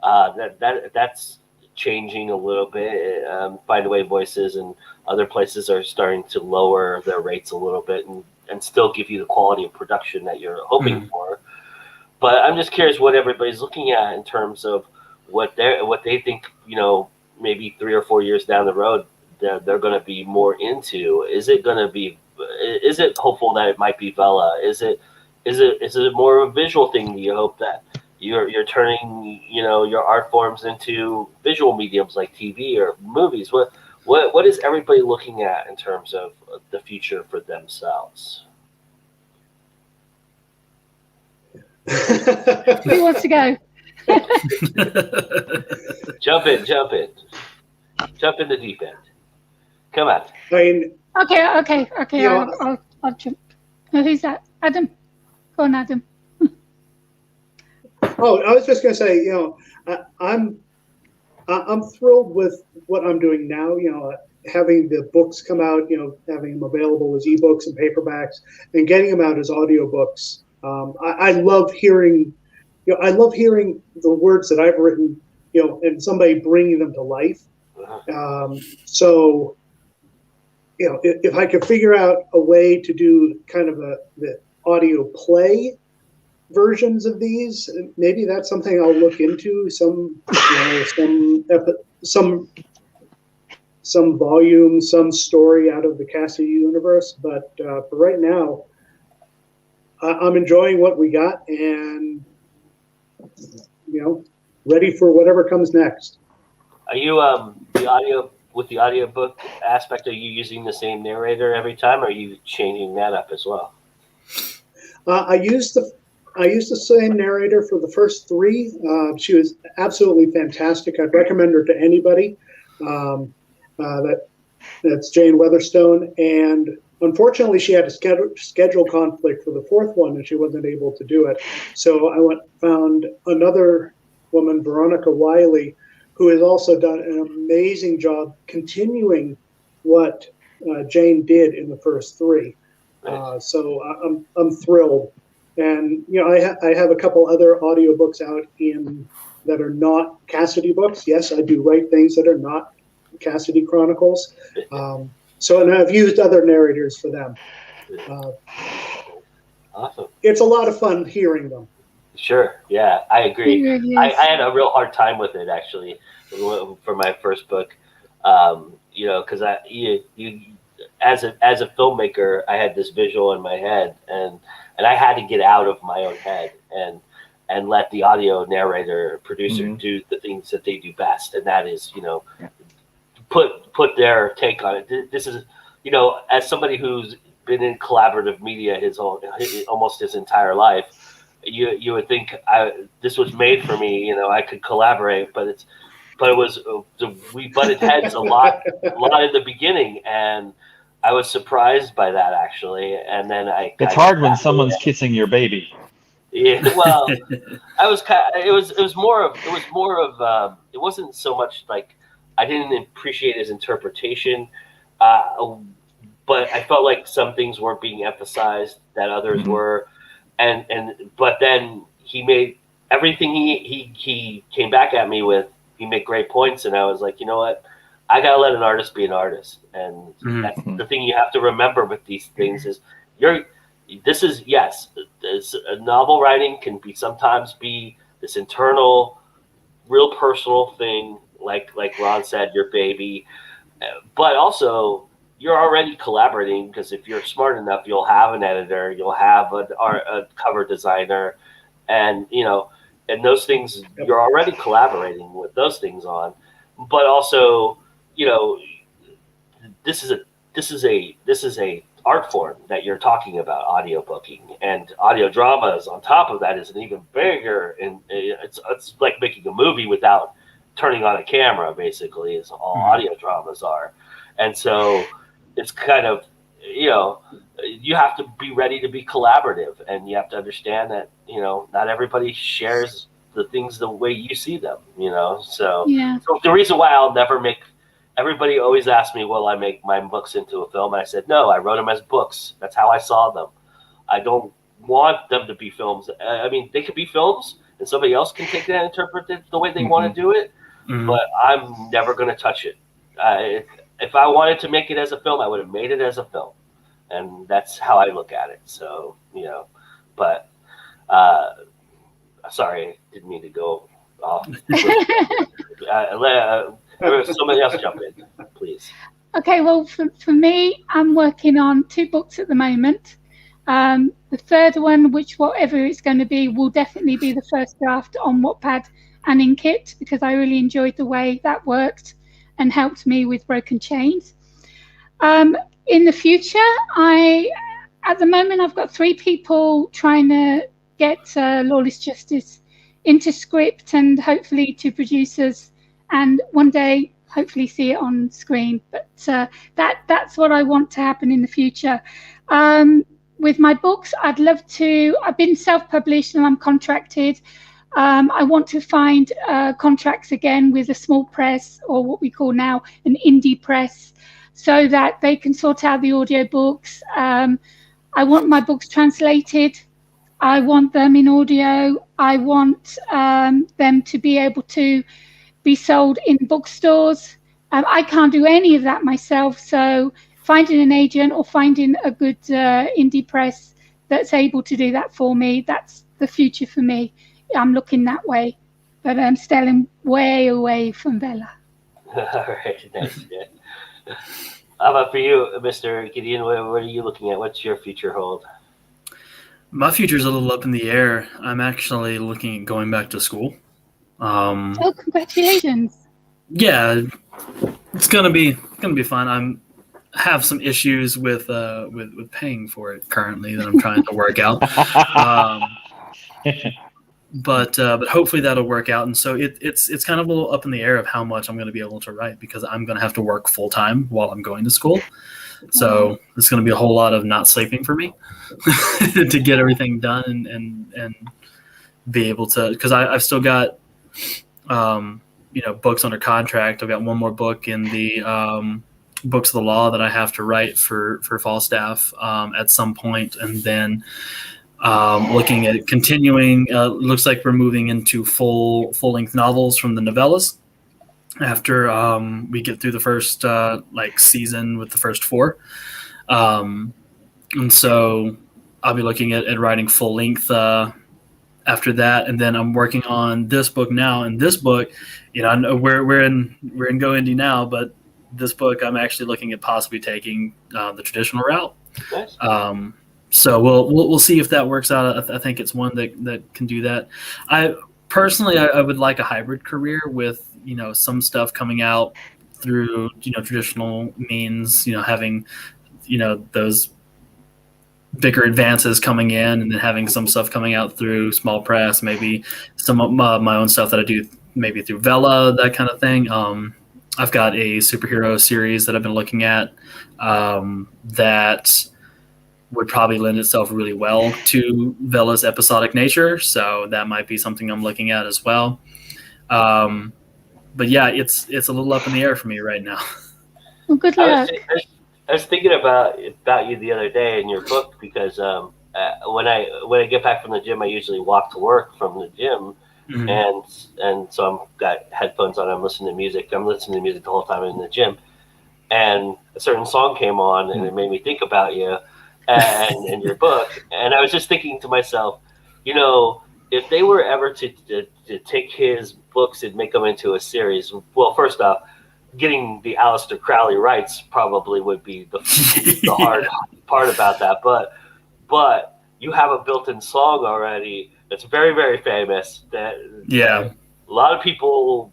that's changing a little bit. Find Away Voices and other places are starting to lower their rates a little bit and still give you the quality of production that you're hoping for. But I'm just curious what everybody's looking at in terms of what they think, maybe 3 or 4 years down the road they're going to be more into. Is it hopeful that it might be Vella? Is it more of a visual thing? Do you hope that you're turning your art forms into visual mediums like TV or movies? What is everybody looking at in terms of the future for themselves? Who wants to go? Jump in the deep end. Come on. Okay. I'll jump. Who's that? Adam. Go on, Adam. Oh, I was just going to say, I'm thrilled with what I'm doing now. Having the books come out, having them available as ebooks and paperbacks, and getting them out as audiobooks. I love hearing, the words that I've written, and somebody bringing them to life. So, if I could figure out a way to do kind of the audio play versions of these, maybe that's something I'll look into. Some volume, some story out of the Cassie universe. But for right now, I'm enjoying what we got, and ready for whatever comes next. Are you the audio with the audiobook aspect, are you using the same narrator every time, or are you changing that up as well? I used the same narrator for the first three. She was absolutely fantastic. I'd recommend her to anybody. That's Jane Weatherstone, and unfortunately, she had a schedule conflict for the fourth one, and she wasn't able to do it. So I found another woman, Veronica Wiley, who has also done an amazing job continuing what Jane did in the first three. So I'm thrilled, and I have a couple other audiobooks out that are not Cassidy books. Yes, I do write things that are not Cassidy Chronicles. And I've used other narrators for them. Awesome. It's a lot of fun hearing them. Sure. Yeah, I agree. It really is. I had a real hard time with it actually for my first book. Because as a filmmaker, I had this visual in my head, and I had to get out of my own head and let the audio narrator producer do the things that they do best, and that is put their take on it. This is as somebody who's been in collaborative media almost his entire life, you would think this was made for me. I could collaborate, but it was we butted heads a lot in the beginning, and I was surprised by that actually. And then it's hard when someone's kissing your baby. Yeah, well, I was it was more of it wasn't so much like I didn't appreciate his interpretation, but I felt like some things weren't being emphasized that others were, but then he made everything he came back at me with. He made great points, and I was like, you know what, I gotta let an artist be an artist, and that's the thing you have to remember with these things is this novel writing can sometimes be this internal, real personal thing, like Ron said, your baby, but also you're already collaborating because if you're smart enough, you'll have an editor, you'll have a cover designer, and and those things you're already collaborating with those things on, but also this is a art form that you're talking about, audiobooking, and audio dramas on top of that is an even bigger, and it's like making a movie without turning on a camera, basically, is all audio dramas are. And so it's kind of, you have to be ready to be collaborative, and you have to understand that, not everybody shares the things the way you see them, so, Yeah. So the reason why I'll never make, everybody always asks me, will I make my books into a film? And I said, no, I wrote them as books. That's how I saw them. I don't want them to be films. I mean, they could be films, and somebody else can take that and interpret it the way they want to do it, but I'm never going to touch it. If I wanted to make it as a film, I would have made it as a film, and that's how I look at it. So, but sorry, didn't mean to go off. Somebody else jump in, please. Okay, well, for me, I'm working on 2 books at the moment. The third one, which whatever it's going to be, will definitely be the first draft on Wattpad and Inkit, because I really enjoyed the way that worked and helped me with Broken Chains. In the future, at the moment, I've got 3 people trying to get Lawless Justice into script and hopefully to producers, and one day hopefully see it on screen. But that's what I want to happen in the future. With my books, I'd love to, I've been self-published and I'm contracted. I want to find contracts again with a small press, or what we call now an indie press, so that they can sort out the audiobooks. I want my books translated. I want them in audio. I want them to be able to be sold in bookstores. I can't do any of that myself, so finding an agent or finding a good indie press that's able to do that for me, that's the future for me. I'm looking that way, but I'm staying way away from Vella. All right, nice. Yeah. How about for you, Mr. Gideon? What are you looking at? What's your future hold? My future's a little up in the air. I'm actually looking at going back to school. Oh, congratulations. Yeah, It's gonna be fun. Have some issues with paying for it currently that I'm trying to work out. But hopefully that'll work out. And so it's kind of a little up in the air of how much I'm going to be able to write, because I'm going to have to work full time while I'm going to school. So it's going to be a whole lot of not sleeping for me to get everything done and be able to, because I've still got books under contract. I've got one more book in the books of the law that I have to write for Falstaff at some point, and then looking at continuing. Looks like we're moving into full length novels from the novellas after we get through the first season with the first 4, and so I'll be looking at writing full length after that, and then I'm working on this book now. And this book, I know we're in Go Indie now, but this book I'm actually looking at possibly taking the traditional route. Nice. So we'll see if that works out. I think it's one that can do that. I personally would like a hybrid career with some stuff coming out through traditional means, having those bigger advances coming in, and then having some stuff coming out through small press, maybe some of my own stuff that I do maybe through Vella, that kind of thing. I've got a superhero series that I've been looking at that would probably lend itself really well to Vella's episodic nature. So that might be something I'm looking at as well. But yeah, it's a little up in the air for me right now. Well, good luck. I was thinking about you the other day in your book, because when I get back from the gym, I usually walk to work from the gym. Mm-hmm. And so I've got headphones on. I'm listening to music. I'm listening to music the whole time in the gym. And a certain song came on, and it made me think about you and in your book. And I was just thinking to myself, if they were ever to take his books and make them into a series, well, first off, getting the Aleister Crowley rights probably would be the hard part about that. But you have a built-in song already that's very, very famous that a lot of people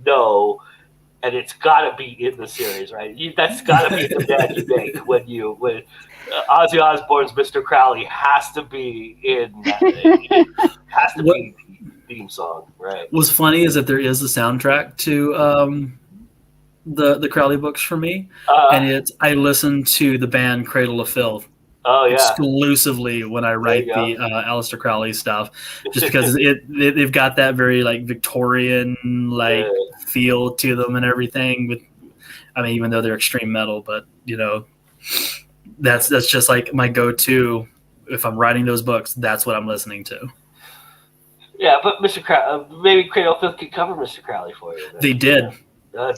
know, and it's got to be in the series, right? That's got to be the dad you make when Ozzy Osbourne's Mr. Crowley has to be in that. It has to be the theme song, right? What's funny is that there is a soundtrack to the Crowley books for me, and I listen to the band Cradle of Filth. Oh yeah, exclusively when I write the Aleister Crowley stuff, just because they've got that very Victorian feel to them and everything. Even though they're extreme metal, but that's just my go-to. If I'm writing those books, that's what I'm listening to. Yeah, but Mr. Crowley, maybe Cradle of Filth could cover Mr. Crowley for you. They did.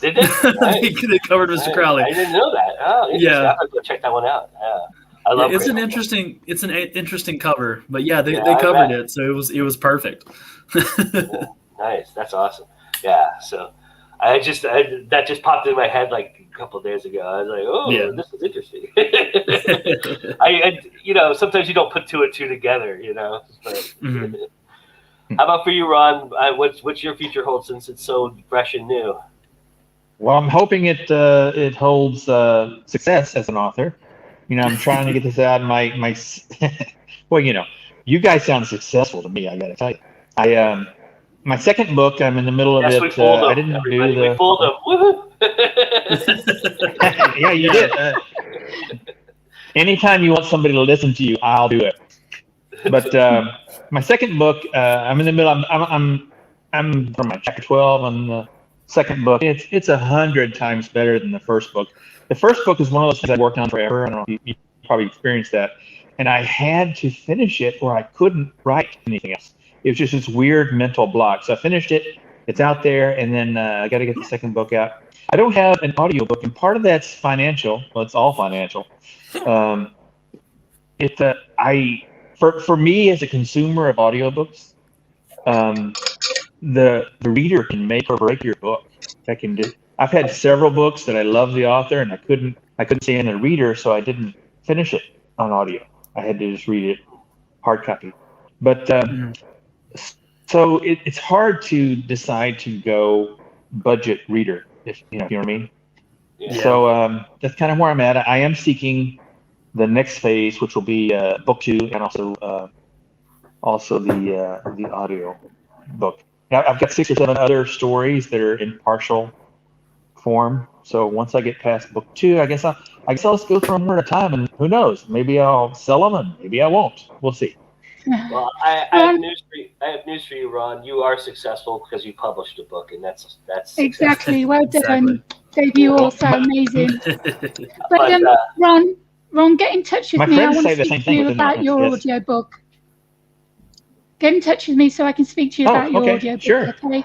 Did they? Nice. They covered Mr. Crowley. I didn't know that. Oh, yeah. I'll go check that one out. Yeah. I love it's an interesting cover, but they covered it, so it was perfect. Nice, that's awesome. Yeah, so that just popped in my head a couple of days ago. I was like, oh, this is interesting. I sometimes you don't put 2 and 2 together, But how about for you, Ron? What's your future hold since it's so fresh and new? Well, I'm hoping it holds success as an author. I'm trying to get this out. My well, you guys sound successful to me. I gotta tell you. My second book, I'm in the middle of it. We fooled them, I didn't everybody. do the. We fooled them. Woohoo! Yeah, you did. Anytime you want somebody to listen to you, I'll do it. But my second book, I'm in the middle. I'm from my chapter 12 on the second book. It's 100 times better than the first book. The first book is one of those things I worked on forever. I don't know if you probably experienced that. And I had to finish it or I couldn't write anything else. It was just this weird mental block. So I finished it. It's out there. And then I got to get the second book out. I don't have an audiobook, and part of that's financial. Well, it's all financial. For me as a consumer of audiobooks, the reader can make or break your book. I've had several books that I love the author, and I couldn't stand the reader, so I didn't finish it on audio. I had to just read it hard copy. But so it's hard to decide to go budget reader, if you know what I mean. Yeah. So that's kind of where I'm at. I am seeking the next phase, which will be book 2, and also the audio book. Now, I've got 6 or 7 other stories that are in partial form. So once I get past book 2, I guess I'll just go through them one at a time, and who knows? Maybe I'll sell them, and maybe I won't. We'll see. Well, I have news for you. I have news for you, Ron. You are successful because you published a book, and that's Exactly. Well done. Exactly. Debut also amazing. But Ron, get in touch with My me. I friends want say to the speak same to you thing, but about your yes. audio book. Get in touch with me so I can speak to you about your okay, audio book. sure. Okay.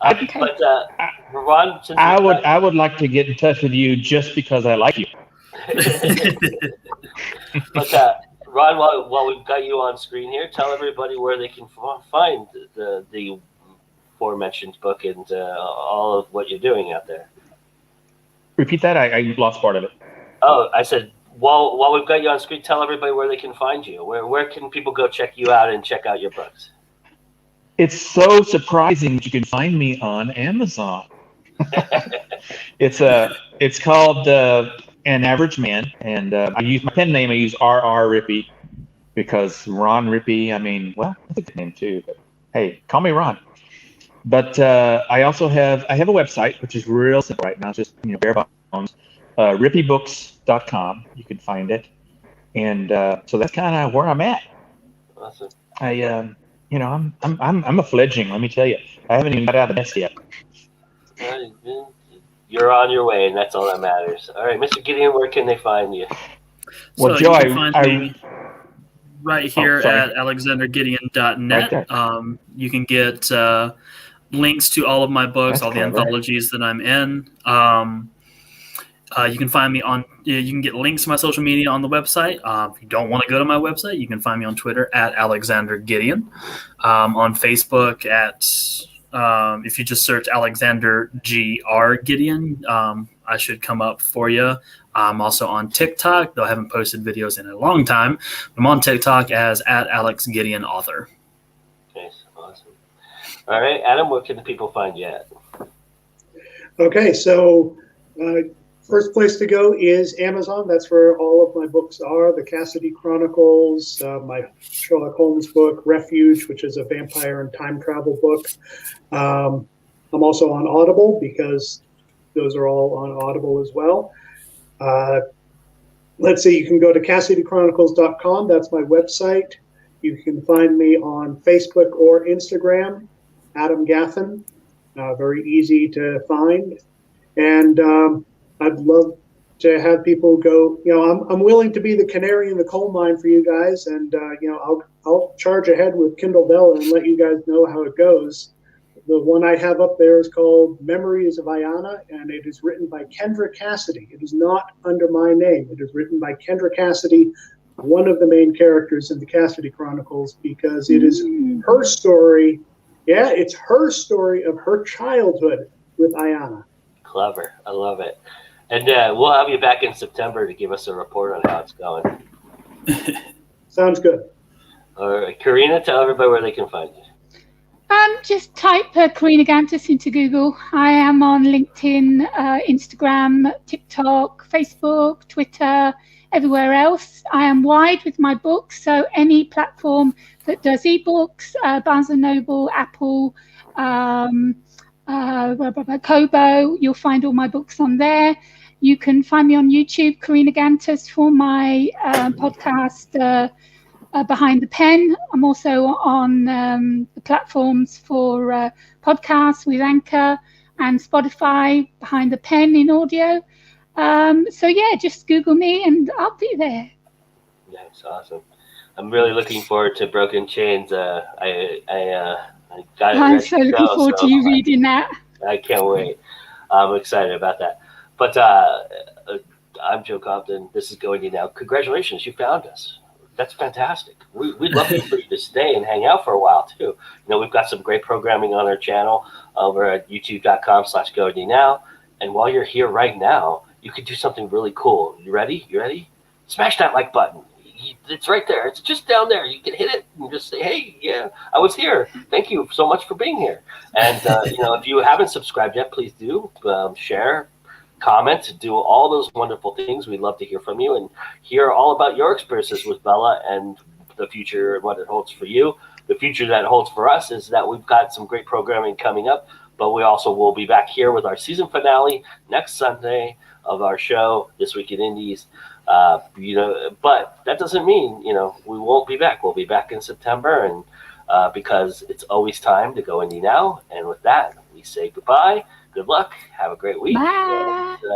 Okay. But Ron, since I would like to get in touch with you just because I like you. But Ron, while we've got you on screen here, tell everybody where they can find the aforementioned book and all of what you're doing out there. Repeat that. I lost part of it. Oh, I said while we've got you on screen, tell everybody where they can find you. Where can people go check you out and check out your books? It's so surprising that you can find me on Amazon. It's called An Average Man, and I use my pen name. I use R.R. Rippey because Ron Rippey. I mean, well, that's a good name too. But hey, call me Ron. But I also have a website which is real simple right now. It's just bare bones. rippybooks.com. You can find it, and so that's kind of where I'm at. Awesome. I'm a fledgling. Let me tell you, I haven't even got out of the nest yet. You're on your way, and that's all that matters. All right, Mr. Gideon, where can they find you? Well, So Joe, you can find me right here at alexandergideon.net. Right, you can get links to all of my books, that's all clever. the anthologies that I'm in. You can find me on. You can get links to my social media on the website. If you don't want to go to my website, you can find me on Twitter at Alexander Gideon, on Facebook at. If you just search Alexander G.R. Gideon, I should come up for you. I'm also on TikTok, though I haven't posted videos in a long time. I'm on TikTok as at Alex Gideon Author. Nice, awesome. All right, Adam, where can the people find you at? Okay, so first place to go is Amazon. That's where all of my books are. The Cassidy Chronicles, my Sherlock Holmes book, Refuge, which is a vampire and time travel book. I'm also on Audible because those are all on Audible as well. Let's see, you can go to CassidyChronicles.com. That's my website. You can find me on Facebook or Instagram, Adam Gaffin. Very easy to find. And I'd love to have people go, I'm willing to be the canary in the coal mine for you guys. And, I'll charge ahead with Kindle Vella and let you guys know how it goes. The one I have up there is called Memories of Ayanna, and it is written by Kendra Cassidy. It is not under my name. It is written by Kendra Cassidy, one of the main characters in the Cassidy Chronicles, because it is her story. Yeah, it's her story of her childhood with Ayanna. Clever. I love it. And we'll have you back in September to give us a report on how it's going. Sounds good. All right, KARINA, tell everybody where they can find you. Just type KARINA Gantas into Google. I am on LinkedIn, Instagram, TikTok, Facebook, Twitter, everywhere else. I am wide with my books, so any platform that does ebooks, Barnes & Noble, Apple, Kobo, you'll find all my books on there. You can find me on YouTube, KARINA Gantas, for my podcast, Behind the Pen. I'm also on the platforms for podcasts with Anchor and Spotify, Behind the Pen in audio. So yeah, just Google me and I'll be there. That's awesome. I'm really looking forward to Broken Chains. I got it. I'm so looking forward to you reading that. I can't wait. I'm excited about that. But I'm Joe Compton. This is Going To Now. Congratulations, you found us. That's fantastic. We'd love for you to stay and hang out for a while too. We've got some great programming on our channel over at youtube.com/GoToNow. And while you're here right now, you could do something really cool. You ready? Smash that like button. It's right there. It's just down there. You can hit it and just say, hey, yeah, I was here. Thank you so much for being here. And, if you haven't subscribed yet, please do. Share, comment, do all those wonderful things. We'd love to hear from you and hear all about your experiences with Vella and the future and what it holds for you. The future that it holds for us is that we've got some great programming coming up, but we also will be back here with our season finale next Sunday of our show, This Week in Indies. But that doesn't mean, we won't be back. We'll be back in September, and because it's always time to go indie now. And with that, we say goodbye. Good luck. Have a great week. Bye. And,